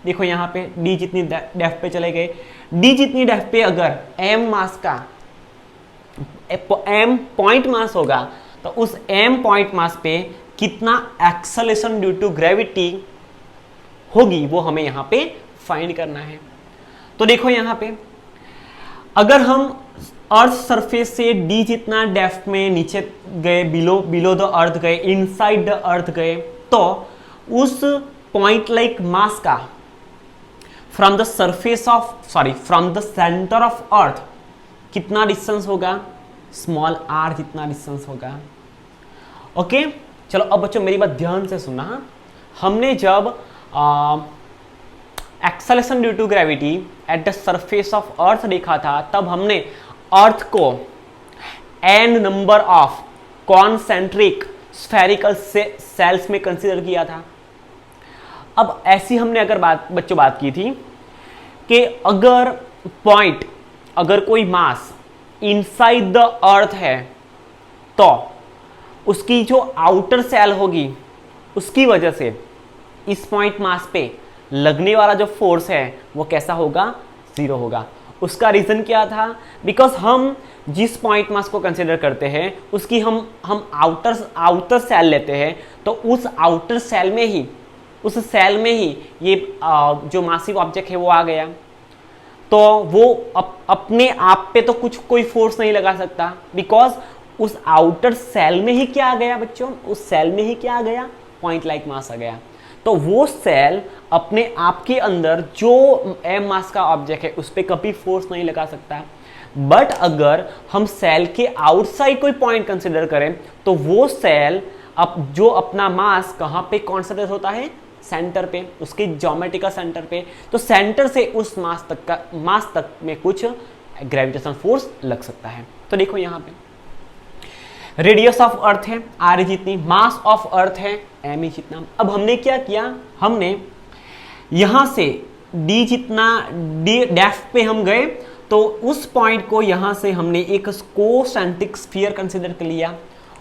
देखो यहाँ पे डी जितनी डेप्थ पे चले गए। डी जितनी डेप्थ पे अगर एम पॉइंट मास होगा तो उस एम पॉइंट मास पे कितना एक्सेलरेशन ड्यू टू ग्रेविटी होगी वो हमें यहां पे फाइंड करना है। तो देखो यहां पे अगर हम अर्थ सरफेस से d जितना डेप्थ में नीचे गए, बिलो द अर्थ गए, इनसाइड द अर्थ गए, तो उस पॉइंट लाइक मास का फ्रॉम द सेंटर ऑफ अर्थ कितना डिस्टेंस होगा, स्मॉल r जितना डिस्टेंस होगा। ओके चलो अब बच्चों मेरी बात ध्यान से सुनना। हमने जब acceleration due to gravity at the surface of earth देखा था, तब हमने अर्थ को n number of concentric spherical shells में कंसीडर किया था। अब ऐसी हमने अगर बात की थी कि अगर कोई मास इनसाइड द अर्थ है तो उसकी जो आउटर सेल होगी उसकी वजह से इस पॉइंट मास पे लगने वाला जो फोर्स है वो कैसा होगा, 0 होगा। उसका रीजन क्या था, बिकॉज हम जिस पॉइंट मास को कंसिडर करते हैं उसकी हम आउटर सेल लेते हैं, तो उस आउटर सेल में ही ये जो मासिव ऑब्जेक्ट है वो आ गया, तो वो अपने आप पे तो कोई फोर्स नहीं लगा सकता, बिकॉज उस आउटर सेल में ही क्या आ गया बच्चों, उस सेल में ही क्या आ गया, पॉइंट लाइक मास आ गया। तो वो सेल अपने आप के अंदर जो m मास का ऑब्जेक्ट है उस पर कभी फोर्स नहीं लगा सकता। बट अगर हम सेल के आउटसाइड कोई पॉइंट कंसिडर करें तो वो सेल जो अपना मास कहाँ पे कॉन्सेंट्रेट होता है, सेंटर पे, उसके ज्योमेट्रिकल सेंटर पे। तो सेंटर से उस मास तक में कुछ ग्रेविटेशनल फोर्स लग सकता है। तो देखो यहाँ पे रेडियस ऑफ अर्थ है r जितनी, मास ऑफ अर्थ है m जितना। अब हमने क्या किया, हमने यहां से d जितना डेप्थ पे हम गए तो उस पॉइंट को यहां से हमने एक कोसेंट्रिक स्फीयर कंसीडर कर लिया।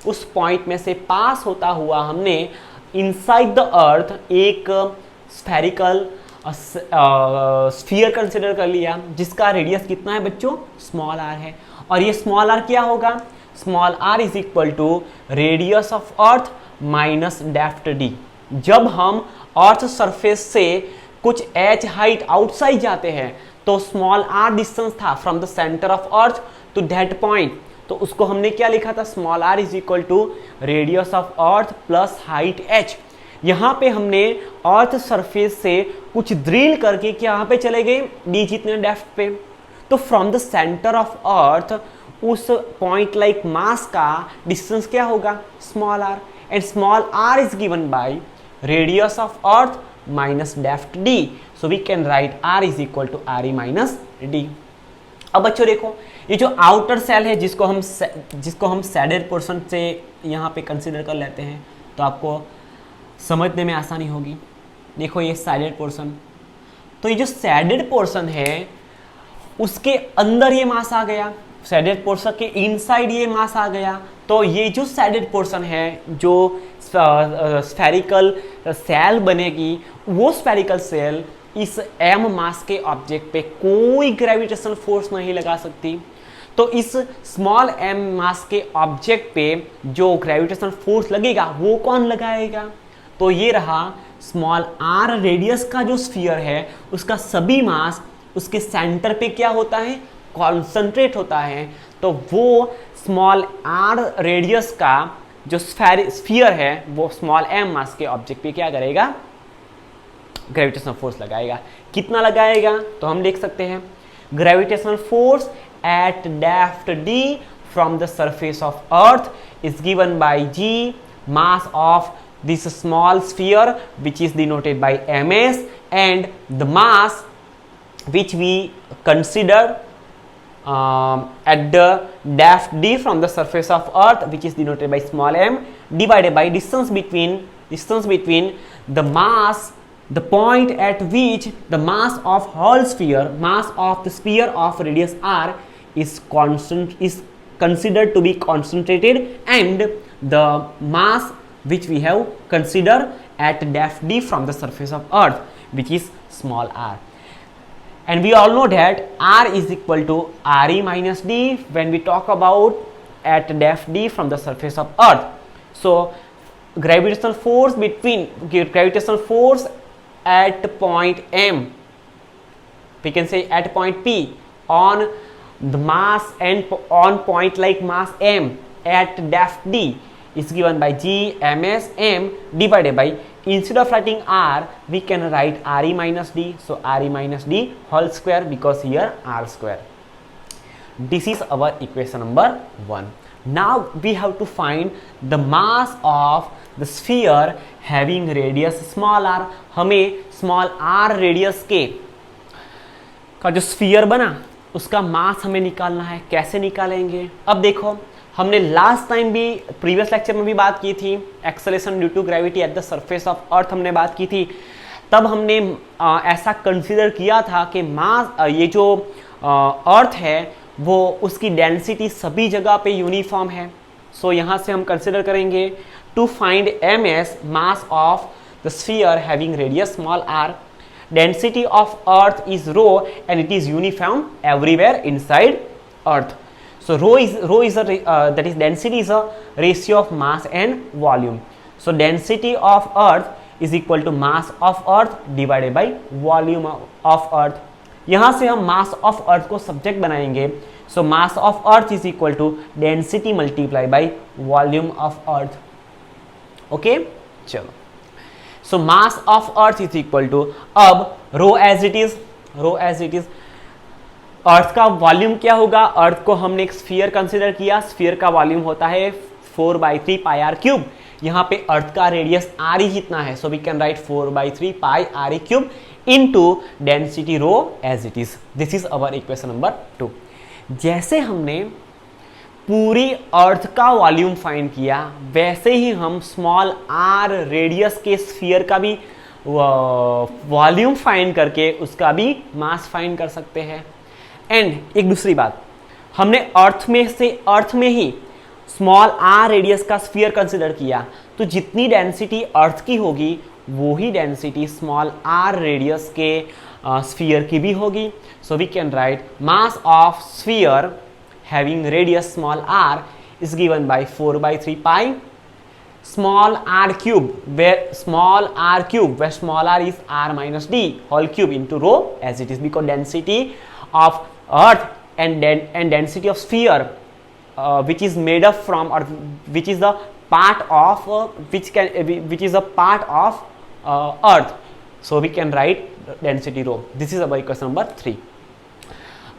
उस पॉइंट में से पास होता हुआ हमने इनसाइड द अर्थ एक स्फेरिकल स्फीयर कंसीडर कर लिया जिसका रेडियस कितना है बच्चों, स्मॉल r है। और ये स्मॉल r क्या होगा, small r is equal to radius of earth minus depth d। जब हम अर्थ सरफेस से कुछ h हाइट आउटसाइड जाते हैं तो स्मॉल r डिस्टेंस था from the centre of earth to that point, तो उसको हमने क्या लिखा था, small r is equal to radius of earth plus height h। यहाँ पे हमने अर्थ सरफेस से कुछ ड्रिल करके क्या यहाँ पे चले गए d जितने डेप्थ पे, तो from the centre of earth उस पॉइंट लाइक मास का डिस्टेंस क्या होगा, small r, and small r is given by radius of earth minus depth d, so we can write r is equal to r minus d। अब बच्चों देखो ये जो outer cell है जिसको हम सैडेड पोर्शन से यहाँ पे कंसीडर कर लेते हैं तो आपको समझने में आसानी होगी। देखो ये सैडेड पोर्शन, तो ये जो सैडेड पोर्शन है उसके अंदर ये मास आ गया, सैडेड पोर्शन के इनसाइड ये मास आ गया। तो ये जो सैडेड पोर्शन है जो स्फेरिकल सेल बनेगी, वो स्फेरिकल सेल इस m मास के ऑब्जेक्ट पे कोई ग्रेविटेशनल फोर्स नहीं लगा सकती। तो इस स्मॉल m मास के ऑब्जेक्ट पे जो ग्रेविटेशनल फोर्स लगेगा वो कौन लगाएगा, तो ये रहा स्मॉल r रेडियस का जो स्फीयर है उसका सभी मास उसके सेंटर पे क्या होता है, कॉन्सेंट्रेट होता है। तो वो स्मॉल r रेडियस का जो स्फीयर है वो स्मॉल m मास के ऑब्जेक्ट पे क्या करेगा, ग्रेविटेशनल फोर्स लगाएगा। कितना लगाएगा, तो हम देख सकते हैं gravitational force at depth d from the surface of earth is given by g, mass of this small sphere which is denoted by ms, and the mass which we consider at the depth d from the surface of earth which is denoted by small m divided by distance between the mass, the point at which the mass of whole sphere, mass of the sphere of radius r is considered to be concentrated, and the mass which we have considered at depth d from the surface of earth which is small r. And we all know that r is equal to re minus d when we talk about at depth d from the surface of earth. So gravitational force between gravitational force at point M, we can say at point P on the mass and on point like mass M at depth D is given by G ms M divided by, instead of writing R we can write Re minus D, so Re minus D whole square because here R square. This is our equation number 1. Now we have to find the mass of the sphere having radius small r. हमें small r radius के का जो sphere बना उसका मास हमें निकालना है. कैसे निकालेंगे? अब देखो, हमने लास्ट टाइम भी प्रीवियस लेक्चर में भी बात की थी, acceleration due to gravity at the surface of earth हमने बात की थी. तब हमने ऐसा कंसीडर किया था कि मास ये जो अर्थ है वो उसकी डेंसिटी सभी जगह पे यूनिफॉर्म है. सो यहाँ से हम कंसीडर करेंगे to find M S mass of the sphere having radius small R. Density of earth is rho and it is uniform everywhere inside earth. So rho is a that is density is a ratio of mass and volume. So density of earth is equal to mass of earth divided by volume of earth. यहाँ से हम mass of earth को subject बनाएंगे. So mass of earth is equal to density multiplied by volume of earth. Okay, चलो. So mass of earth is equal to, अब rho as it is अर्थ का volume क्या होगा? अर्थ को हमने एक स्फीयर कंसीडर किया, स्फीयर का वॉल्यूम होता है 4/3 पाई आर क्यूब. यहाँ पे अर्थ का रेडियस आर ही जितना है, so we can write 4/3 pi R E cube into density rho as it is. This is our equation number 2. जैसे हमने पूरी अर्थ का वॉल्यूम फाइंड किया वैसे ही हम स्मॉल आर रेडियस के स्फीयर का भी वॉल्यूम फाइंड करके उसका भी मास फाइंड कर सकते हैं. एंड एक दूसरी बात, हमने अर्थ में ही स्मॉल आर रेडियस का स्फीयर कंसिडर किया, तो जितनी डेंसिटी अर्थ की होगी वो ही डेंसिटी स्मॉल आर रेडियस के स्फीयर की भी होगी. So we can write mass of sphere having radius small r is given by 4/3 pi small r cube, where small r is r minus d whole cube into rho as it is, because density of earth and density of sphere which is made up from, or which is the part of which is a part of earth, so we can write density rho. This is our equation number 3.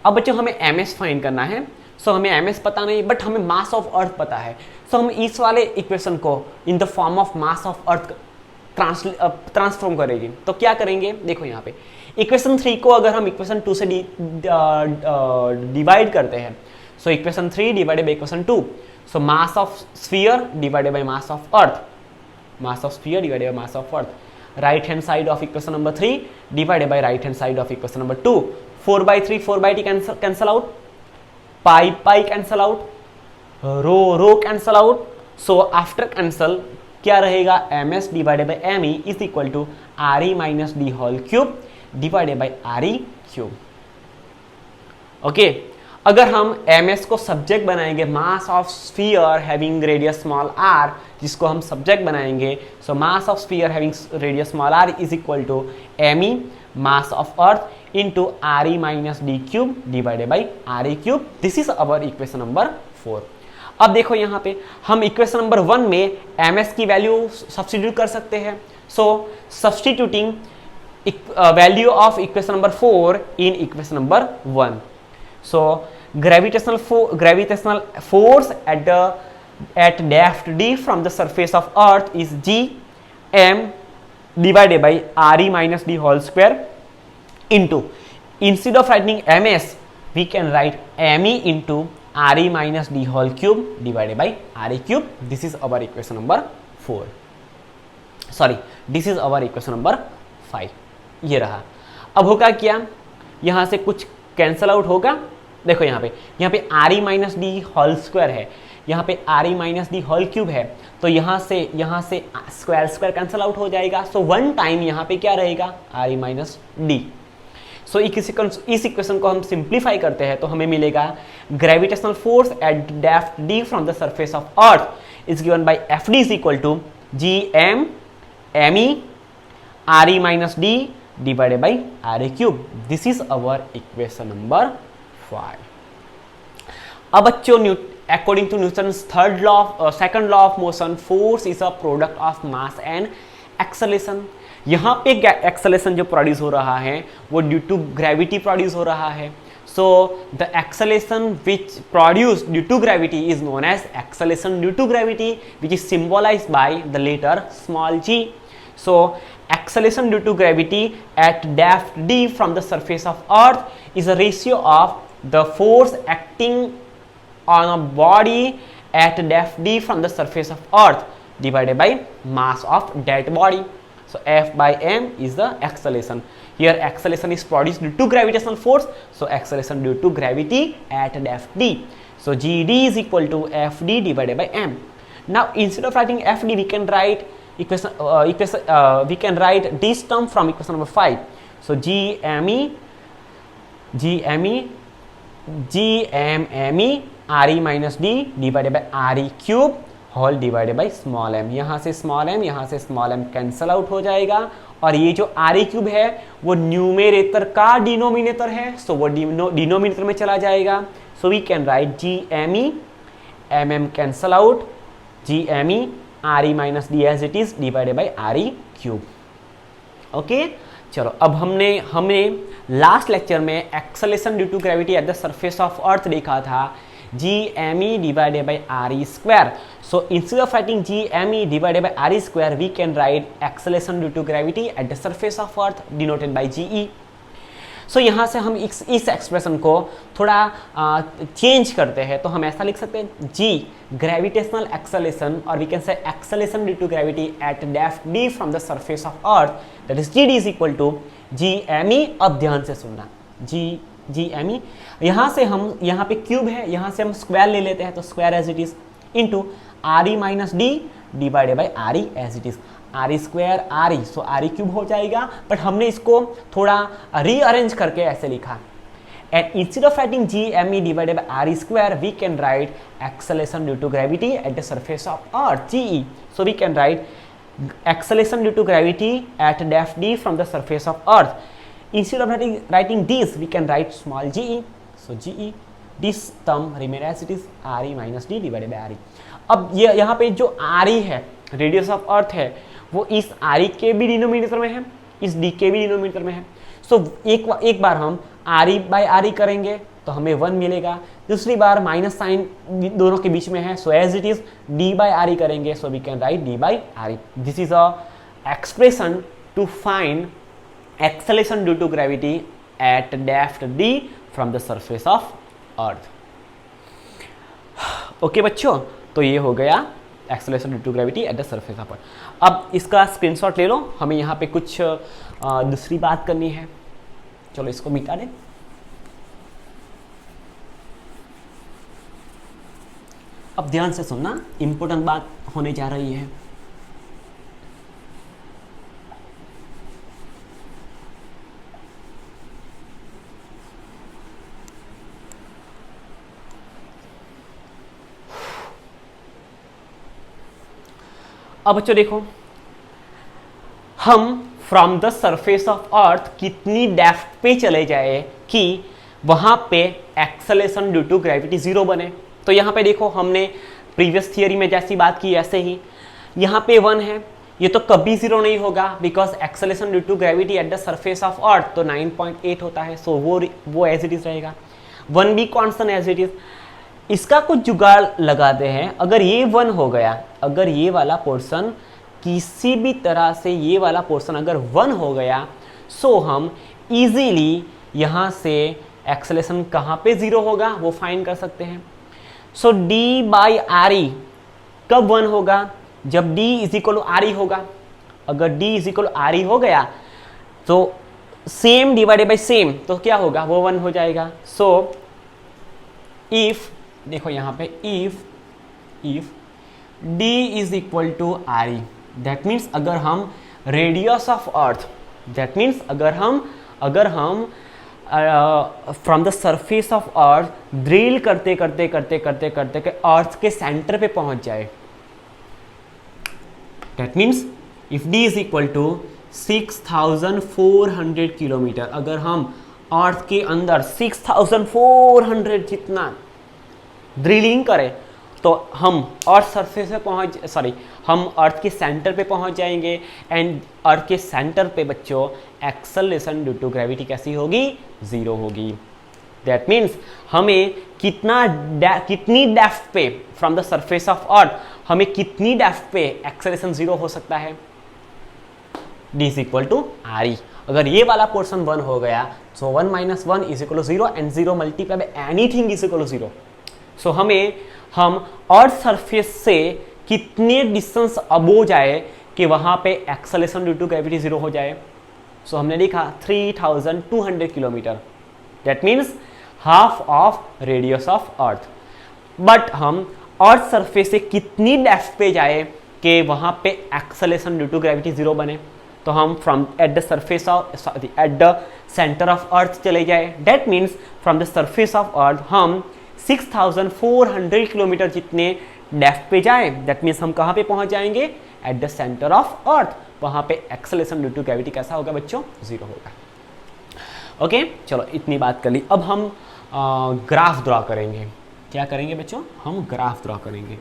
अब बच्चों हमें ms find करना है. सो हमें ms पता नहीं but हमें मास of अर्थ पता है. सो हम इस वाले इक्वेशन को in the form of mass of earth transform करेंगे. तो क्या करेंगे? देखो यहाँ पे इक्वेशन 3 को अगर हम इक्वेशन 2 से डिवाइड करते हैं, so equation 3 divided by equation 2, so mass of sphere divided by mass of earth, mass of sphere divided by mass of earth. Right hand side of equation number 3 divided by right hand side of equation number 2. 4/3 4/t cancel out, pi cancel out, rho cancel out. So after cancel क्या रहेगा? ms divided by M is equal to R E minus D whole cube divided by R E cube. Okay, अगर हम ms को subject बनाएंगे, mass of sphere having radius small r, जिसको हम subject बनाएंगे, so mass of sphere having radius small r is equal to me mass of earth into re minus d cube divided by re cube. This is our equation number 4. अब देखो यहाँ पे हम equation number 1 में ms की value substitute कर सकते हैं. So substituting value of equation number 4 in equation number 1. So gravitational force at depth d from the surface of earth is g m divided by re minus d whole square into, instead of writing ms we can write me into re minus d whole cube divided by re cube. This is our equation number 4. Sorry, this is our equation number 5. ये रहा. अब होगा क्या? यहाँ से कुछ cancel out होगा. देखो यहाँ पे re minus D whole square है, यहाँ पे re minus D whole cube है, तो यहाँ से स्क्वायर कैंसल आउट हो जाएगा. सो वन टाइम यहाँ पे क्या रहेगा? re minus D. सो इस इक्वेशन को हम सिंप्लीफाई करते हैं तो हमें मिलेगा gravitational force at depth d from the surface of earth is given by Fd is equal to G M M E R E minus D divided by R A cube. This is our equation number 5. अब बच्चों according to Newton's second law of motion, force is a product of mass and acceleration. यहाँ पे acceleration जो produce हो रहा है वो due to gravity produce हो रहा है. So the acceleration which produce due to gravity is known as acceleration due to gravity which is symbolized by the letter small g. So acceleration due to gravity at depth d from the surface of earth is a ratio of the force acting on a body at depth d from the surface of earth divided by mass of that body. So F by m is the acceleration. Here acceleration is produced due to gravitational force, so acceleration due to gravity at depth d. So gd is equal to fd divided by m. Now instead of writing fd we can write we can write this term from equation number 5. So gme R E minus D divided by R E cube whole divided by small M. यहाँ से small M, यहाँ से small M cancel out हो जाएगा और ये जो are E cube है वो न्यूमेरेटर का डिनोमिनेटर है, सो वो डिनोमिनेटर में चला जाएगा. So we can write G M E M M cancel out G M E R E minus D as it is divided by R E cube. Okay चलो, अब हमने लास्ट लेक्चर में acceleration due to gravity at the surface of earth देखा था G M E divided by R E square. So instead of writing G M E divided by R E square we can write acceleration due to gravity at the surface of earth denoted by G E. So यहाँ से हम इस expression को थोड़ा change करते हैं, तो हम ऐसा लिख सकते हैं जी ग्रेविटेशनल एक्सेलेरेशन और we can say acceleration due to gravity at depth D from the surface of earth, that is G D is equal to G M E. अब ध्यान से सुनना, जी एम ई, यहाँ से हम यहाँ पे क्यूब है, यहाँ से हम स्क्वायर ले लेते हैं, तो square as it is into R E minus D divided by R E as it is. R E square R E, so R E cube हो जाएगा, बट हमने इसको थोड़ा रीअरेंज करके ऐसे लिखा. And instead of writing G M E divided by R E square we can write acceleration due to gravity at the surface of earth G E. So we can write acceleration due to gravity at depth d from the surface of earth. Instead of writing this we can write small ge. So ge, this term remain as it is re minus d divided by re. अब ये यहाँ पे जो re है radius of earth है वो इस re के भी डिनोमिनेटर में है, इस d के भी डिनोमिनेटर में है. सो एक बार हम re बाई re करेंगे तो हमें 1 मिलेगा, दूसरी बार माइनस साइन दोनों के बीच में है, so as it is d by R E करेंगे, so we can write d by R E. This is a expression to find acceleration due to gravity at depth D from the surface of earth. Okay बच्चों, तो ये हो गया acceleration due to gravity at the surface of earth. अब इसका screenshot ले लो, हमें यहाँ पे कुछ दूसरी बात करनी है. चलो इसको मिटा दें. अब ध्यान से सुनना, इंपॉर्टेंट बात होने जा रही है. अब बच्चों देखो, हम from the surface of earth कितनी डेप्थ पे चले जाए कि वहां पे एक्सेलेरेशन ड्यू टू ग्रेविटी 0 बने. तो यहाँ पे देखो, हमने प्रीवियस थियरी में जैसी बात की ऐसे ही यहाँ पे 1 है, ये तो कभी 0 नहीं होगा because acceleration due to gravity at the surface of earth तो 9.8 होता है, सो वो एज इट इज रहेगा. 1 भी कॉन्स्टेंट एज इट इज. इसका कुछ जुगाड़ लगाते हैं. अगर ये 1 हो गया, अगर ये वाला पोर्शन किसी भी तरह से ये वाला पोर्शन अगर 1 हो गया, सो हम इजीली यहाँ से एक्सेलेरेशन कहाँ पे 0 होगा वो फाइंड कर सकते हैं. So d by R E कब 1 होगा? जब d is equal to R E होगा. अगर d is equal to R E हो गया तो सेम डिवाइडेड बाई सेम, तो क्या होगा? वो 1 हो जाएगा. सो इफ, देखो यहाँ पे if d is equal to R E, that means अगर हम radius of earth, that means अगर हम from the surface of earth drill करते करते अर्थ के सेंटर पे पहुंच जाए, that means if D is equal to 6400 kilometre, अगर हम अर्थ के अंदर 6400 जितना ड्रिलिंग करें तो हम अर्थ सरफेस पे हम अर्थ के सेंटर पे पहुंच जाएंगे। एंड अर्थ के सेंटर पे बच्चों एक्सेलरेशन ड्यू टू ग्रेविटी कैसी होगी? 0 होगी। दैट मीन्स हमें कितनी डेप्थ पे फ्रॉम द सरफेस ऑफ अर्थ हमें कितनी डेप्थ पे एक्सेलरेशन 0 हो सकता है? d is equal to R E. अगर ये वाला पोर्शन 1 हो गया so 1 - 1 is equal to 0 and 0 multiply by anything is equal to 0। So हम अर्थ सरफेस से कितने डिस्टेंस अबो जाए कि वहां पे एक्सेलरेशन ड्यू टू ग्रेविटी 0 हो जाए? सो हमने लिखा 3200 kilometre, that means half of radius of earth. But हम अर्थ सरफेस से कितनी डेप्थ पे जाए कि वहां पे एक्सेलरेशन ड्यू टू ग्रेविटी 0 बने? तो हम from eight the centre of अर्थ चले जाए। That means from the surface of अर्थ हम 6400 किलोमीटर जितने डेप्थ पे जाए, दैट मीन्स हम कहाँ पे पहुंच जाएंगे? एट द सेंटर ऑफ अर्थ। वहां पे एक्सेलरेशन ड्यू टू ग्रेविटी कैसा होगा बच्चों? 0 होगा। ओके, चलो इतनी बात कर ली। अब हम ग्राफ ड्रॉ करेंगे। क्या करेंगे बच्चों? हम ग्राफ ड्रॉ करेंगे।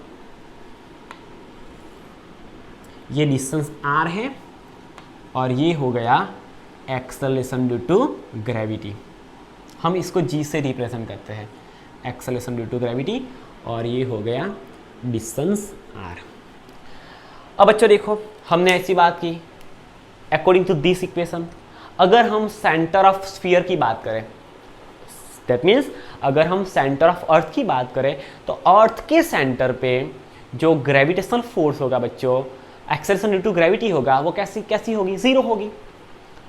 ये डिस्टेंस r है और ये हो गया एक्सेलरेशन ड्यू टू ग्रेविटी। हम इसको g से रिप्रेजेंट करते हैं, एक्सेलरेशन ड्यू टू ग्रेविटी, और ये हो गया डिस्टेंस r। अब बच्चों देखो, हमने ऐसी बात की अकॉर्डिंग टू दिस इक्वेशन। अगर हम सेंटर ऑफ स्फीयर की बात करें, दैट मीन्स अगर हम सेंटर ऑफ अर्थ की बात करें तो अर्थ के सेंटर पे जो ग्रेविटेशनल फोर्स होगा बच्चों, एक्सेलरेशन ड्यू टू ग्रेविटी होगा, वो कैसी होगी? 0 होगी।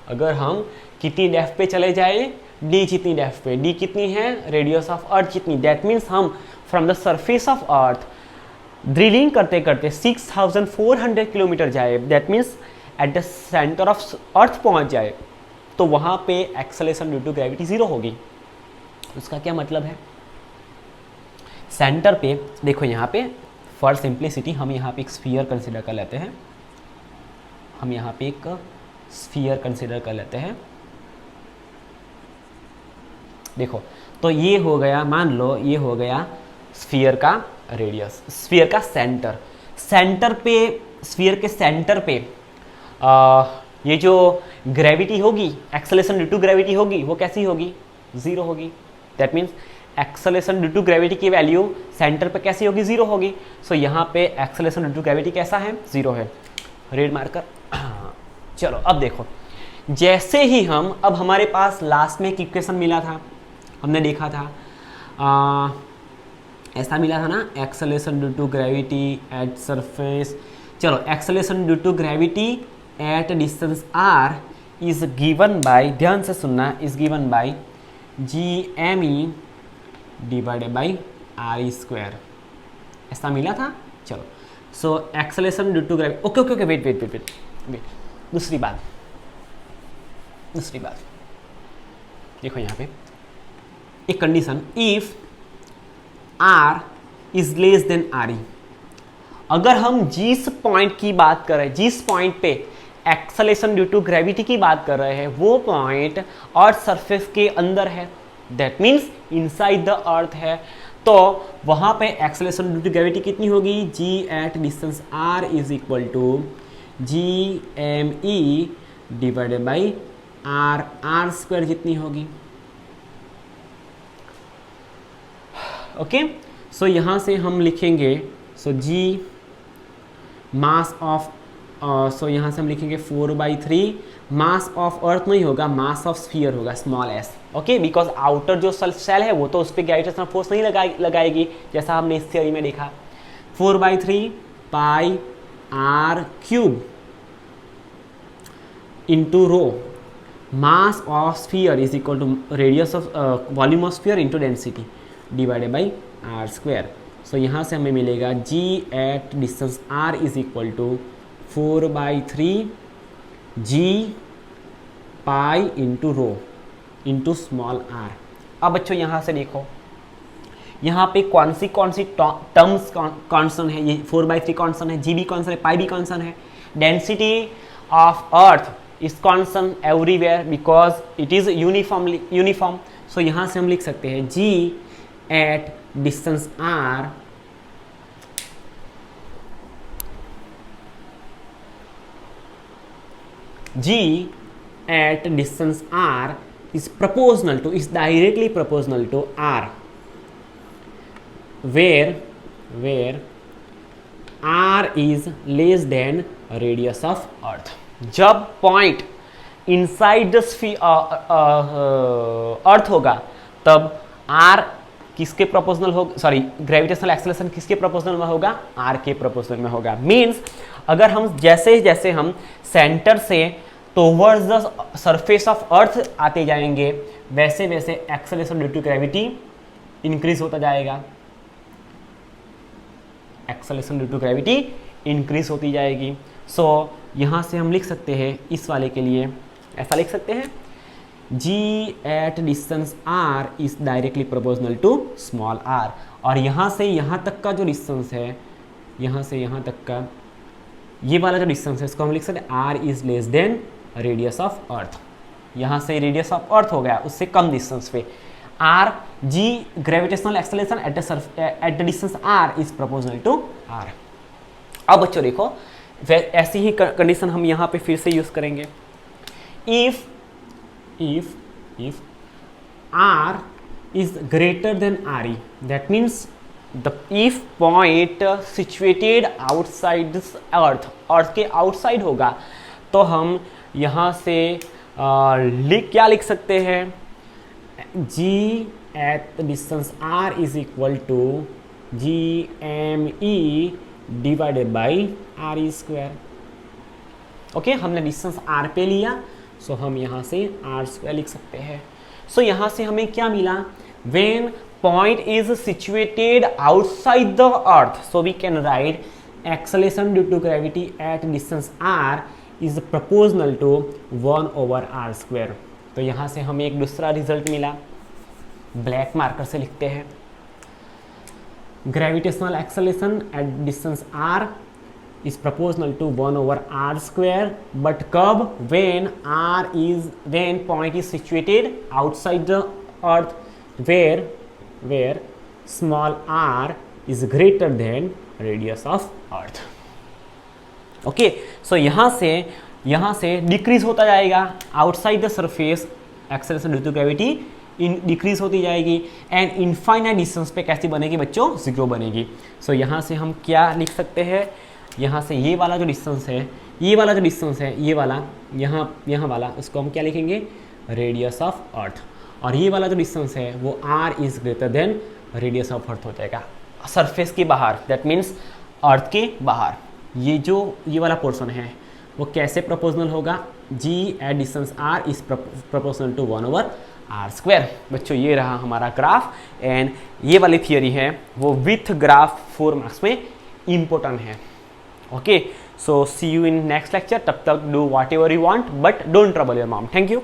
अगर हम कितनी डेप्थ पे चले जाए? d जितनी डेप्थ पे, d कितनी है? रेडियस ऑफ अर्थ जितनी। दैट मीन्स हम from the surface of earth drilling करते करते 6400 किलोमीटर जाए, that means eight the centre of अर्थ पहुंच जाए, तो वहां पे एक्सेलरेशन ड्यू टू ग्रेविटी 0 होगी। उसका क्या मतलब है? सेंटर पे देखो, यहाँ पे फॉर सिंप्लिसिटी हम यहाँ पे एक स्फीयर कंसिडर कर लेते हैं। हम यहाँ पे एक स्फीयर कंसिडर कर लेते हैं। देखो, तो ये हो गया, मान लो ये हो गया स्फीयर का रेडियस, स्फीयर का सेंटर। सेंटर पे, स्फीयर के सेंटर पे ये जो ग्रेविटी होगी, एक्सेलरेशन ड्यू टू ग्रेविटी होगी, वो कैसी होगी? 0 होगी। That means acceleration due to gravity की वैल्यू सेंटर पे कैसी होगी? 0 होगी। सो यहाँ पे एक्सेलरेशन ड्यू टू ग्रेविटी कैसा है? 0 है। Red marker. चलो अब देखो, जैसे ही हम, अब हमारे पास लास्ट में एक इक्वेशन मिला था, हमने देखा था ऐसा मिला था ना, acceleration due to gravity at surface. चलो, acceleration due to gravity at distance r is given by, ध्यान से सुनना, is given by gme divided by r square. ऐसा मिला था। चलो, so acceleration due to gravity, okay, wait, दूसरी बात देखो, यहाँ पे एक condition, if r is less than re। अगर हम जिस पॉइंट की बात कर रहे हैं, जिस पॉइंट पे एक्सेलरेशन ड्यू टू ग्रेविटी की बात कर रहे हैं, वो पॉइंट अर्थ सरफेस के अंदर है, दैट मीन्स इनसाइड द अर्थ है, तो वहां पे एक्सेलरेशन ड्यू टू ग्रेविटी कितनी होगी? g at distance r is equal to gme divided by r square जितनी होगी। ओके, सो यहां से हम लिखेंगे, सो g मास ऑफ, सो यहाँ से हम लिखेंगे 4/3। मास ऑफ अर्थ नहीं होगा, मास ऑफ स्फीयर होगा, small s। Okay, because outer जो सेल है वो तो उस पर ग्रेविटेशनल फोर्स नहीं लगाएगी, जैसा हमने इस थ्योरी में देखा। 4/3 pi r cube into rho, mass of sphere is equal to radius of volume of sphere into density divided by r square. So यहाँ से हमें मिलेगा g at distance r is equal to 4/3 g pi into rho into small r। अब बच्चों यहाँ से देखो, यहाँ पे कौन सी टर्म्स कांस्टेंट है? ये 4/3 कांस्टेंट है, g भी कांस्टेंट है, पाई भी कांस्टेंट है। Density of earth is constant everywhere because it is uniform. So यहां से हम लिख सकते हैं g at distance r g at distance r is proportional to, is directly proportional to r, where r is less than radius of earth। जब point inside the अर्थ होगा तब r किसके प्रोपोर्शनल होगा, सॉरी ग्रेविटेशनल एक्सेलरेशन किसके proportional में होगा, r के proportional में होगा। मींस अगर हम जैसे जैसे हम सेंटर से towards the surface of earth आते जाएंगे वैसे वैसे acceleration due to gravity increase होता जाएगा, acceleration due to gravity increase होती जाएगी। सो यहाँ से हम लिख सकते हैं इस वाले के लिए ऐसा लिख सकते हैं g at distance r is directly proportional to small r, और यहाँ से यहाँ तक का जो डिस्टेंस है, यहाँ से यहाँ तक का ये वाला जो डिस्टेंस है इसको हम लिख सकते हैं r is less than radius of earth. यहाँ से रेडियस ऑफ अर्थ हो गया उससे कम डिस्टेंस पे r g gravitational acceleration at the distance r is proportional to r। अब बच्चों देखो ऐसी ही कंडीशन हम यहाँ पे फिर से यूज करेंगे। if r is greater than re, that means the if point situated outside this earth के आउटसाइड होगा तो हम यहाँ से क्या लिख सकते हैं, g at distance r is equal to gme divided by r square. Okay, हमने डिस्टेंस r पे लिया सो हम यहाँ से r स्क्वायर लिख सकते हैं। सो यहाँ से हमें क्या मिला, when point is situated outside the earth so we can write acceleration due to gravity at distance r is proportional to 1/r square. तो यहाँ से हमें एक दूसरा रिजल्ट मिला, ब्लैक मार्कर से लिखते हैं gravitational acceleration eight distance r is proportional to 1/r square, but कब, when point is situated outside the earth where small r is greater than radius of earth। Okay, so यहाँ से decrease होता जाएगा outside the surface acceleration due to gravity decrease होती जाएगी and infinite distance पे कैसी बनेगी बच्चों, जीरो बनेगी। सो यहाँ से हम क्या लिख सकते हैं, यहाँ से ये वाला जो डिस्टेंस है, ये वाला जो डिस्टेंस है, ये वाला यहाँ वाला उसको हम क्या लिखेंगे, रेडियस ऑफ अर्थ, और ये वाला जो डिस्टेंस है वो r is greater than radius of earth हो जाएगा सरफेस के बाहर, दैट मीन्स अर्थ के बाहर। ये वाला पोर्शन है वो कैसे प्रोपोर्शनल होगा, g at distance r is proportional to 1/r square. बच्चों ये रहा हमारा ग्राफ एंड ये वाली थियरी है वो विथ ग्राफ 4 मार्क्स में इम्पोर्टेंट है। Okay, so see you in next lecture. तब तक do whatever you want but don't trouble your mom. Thank you.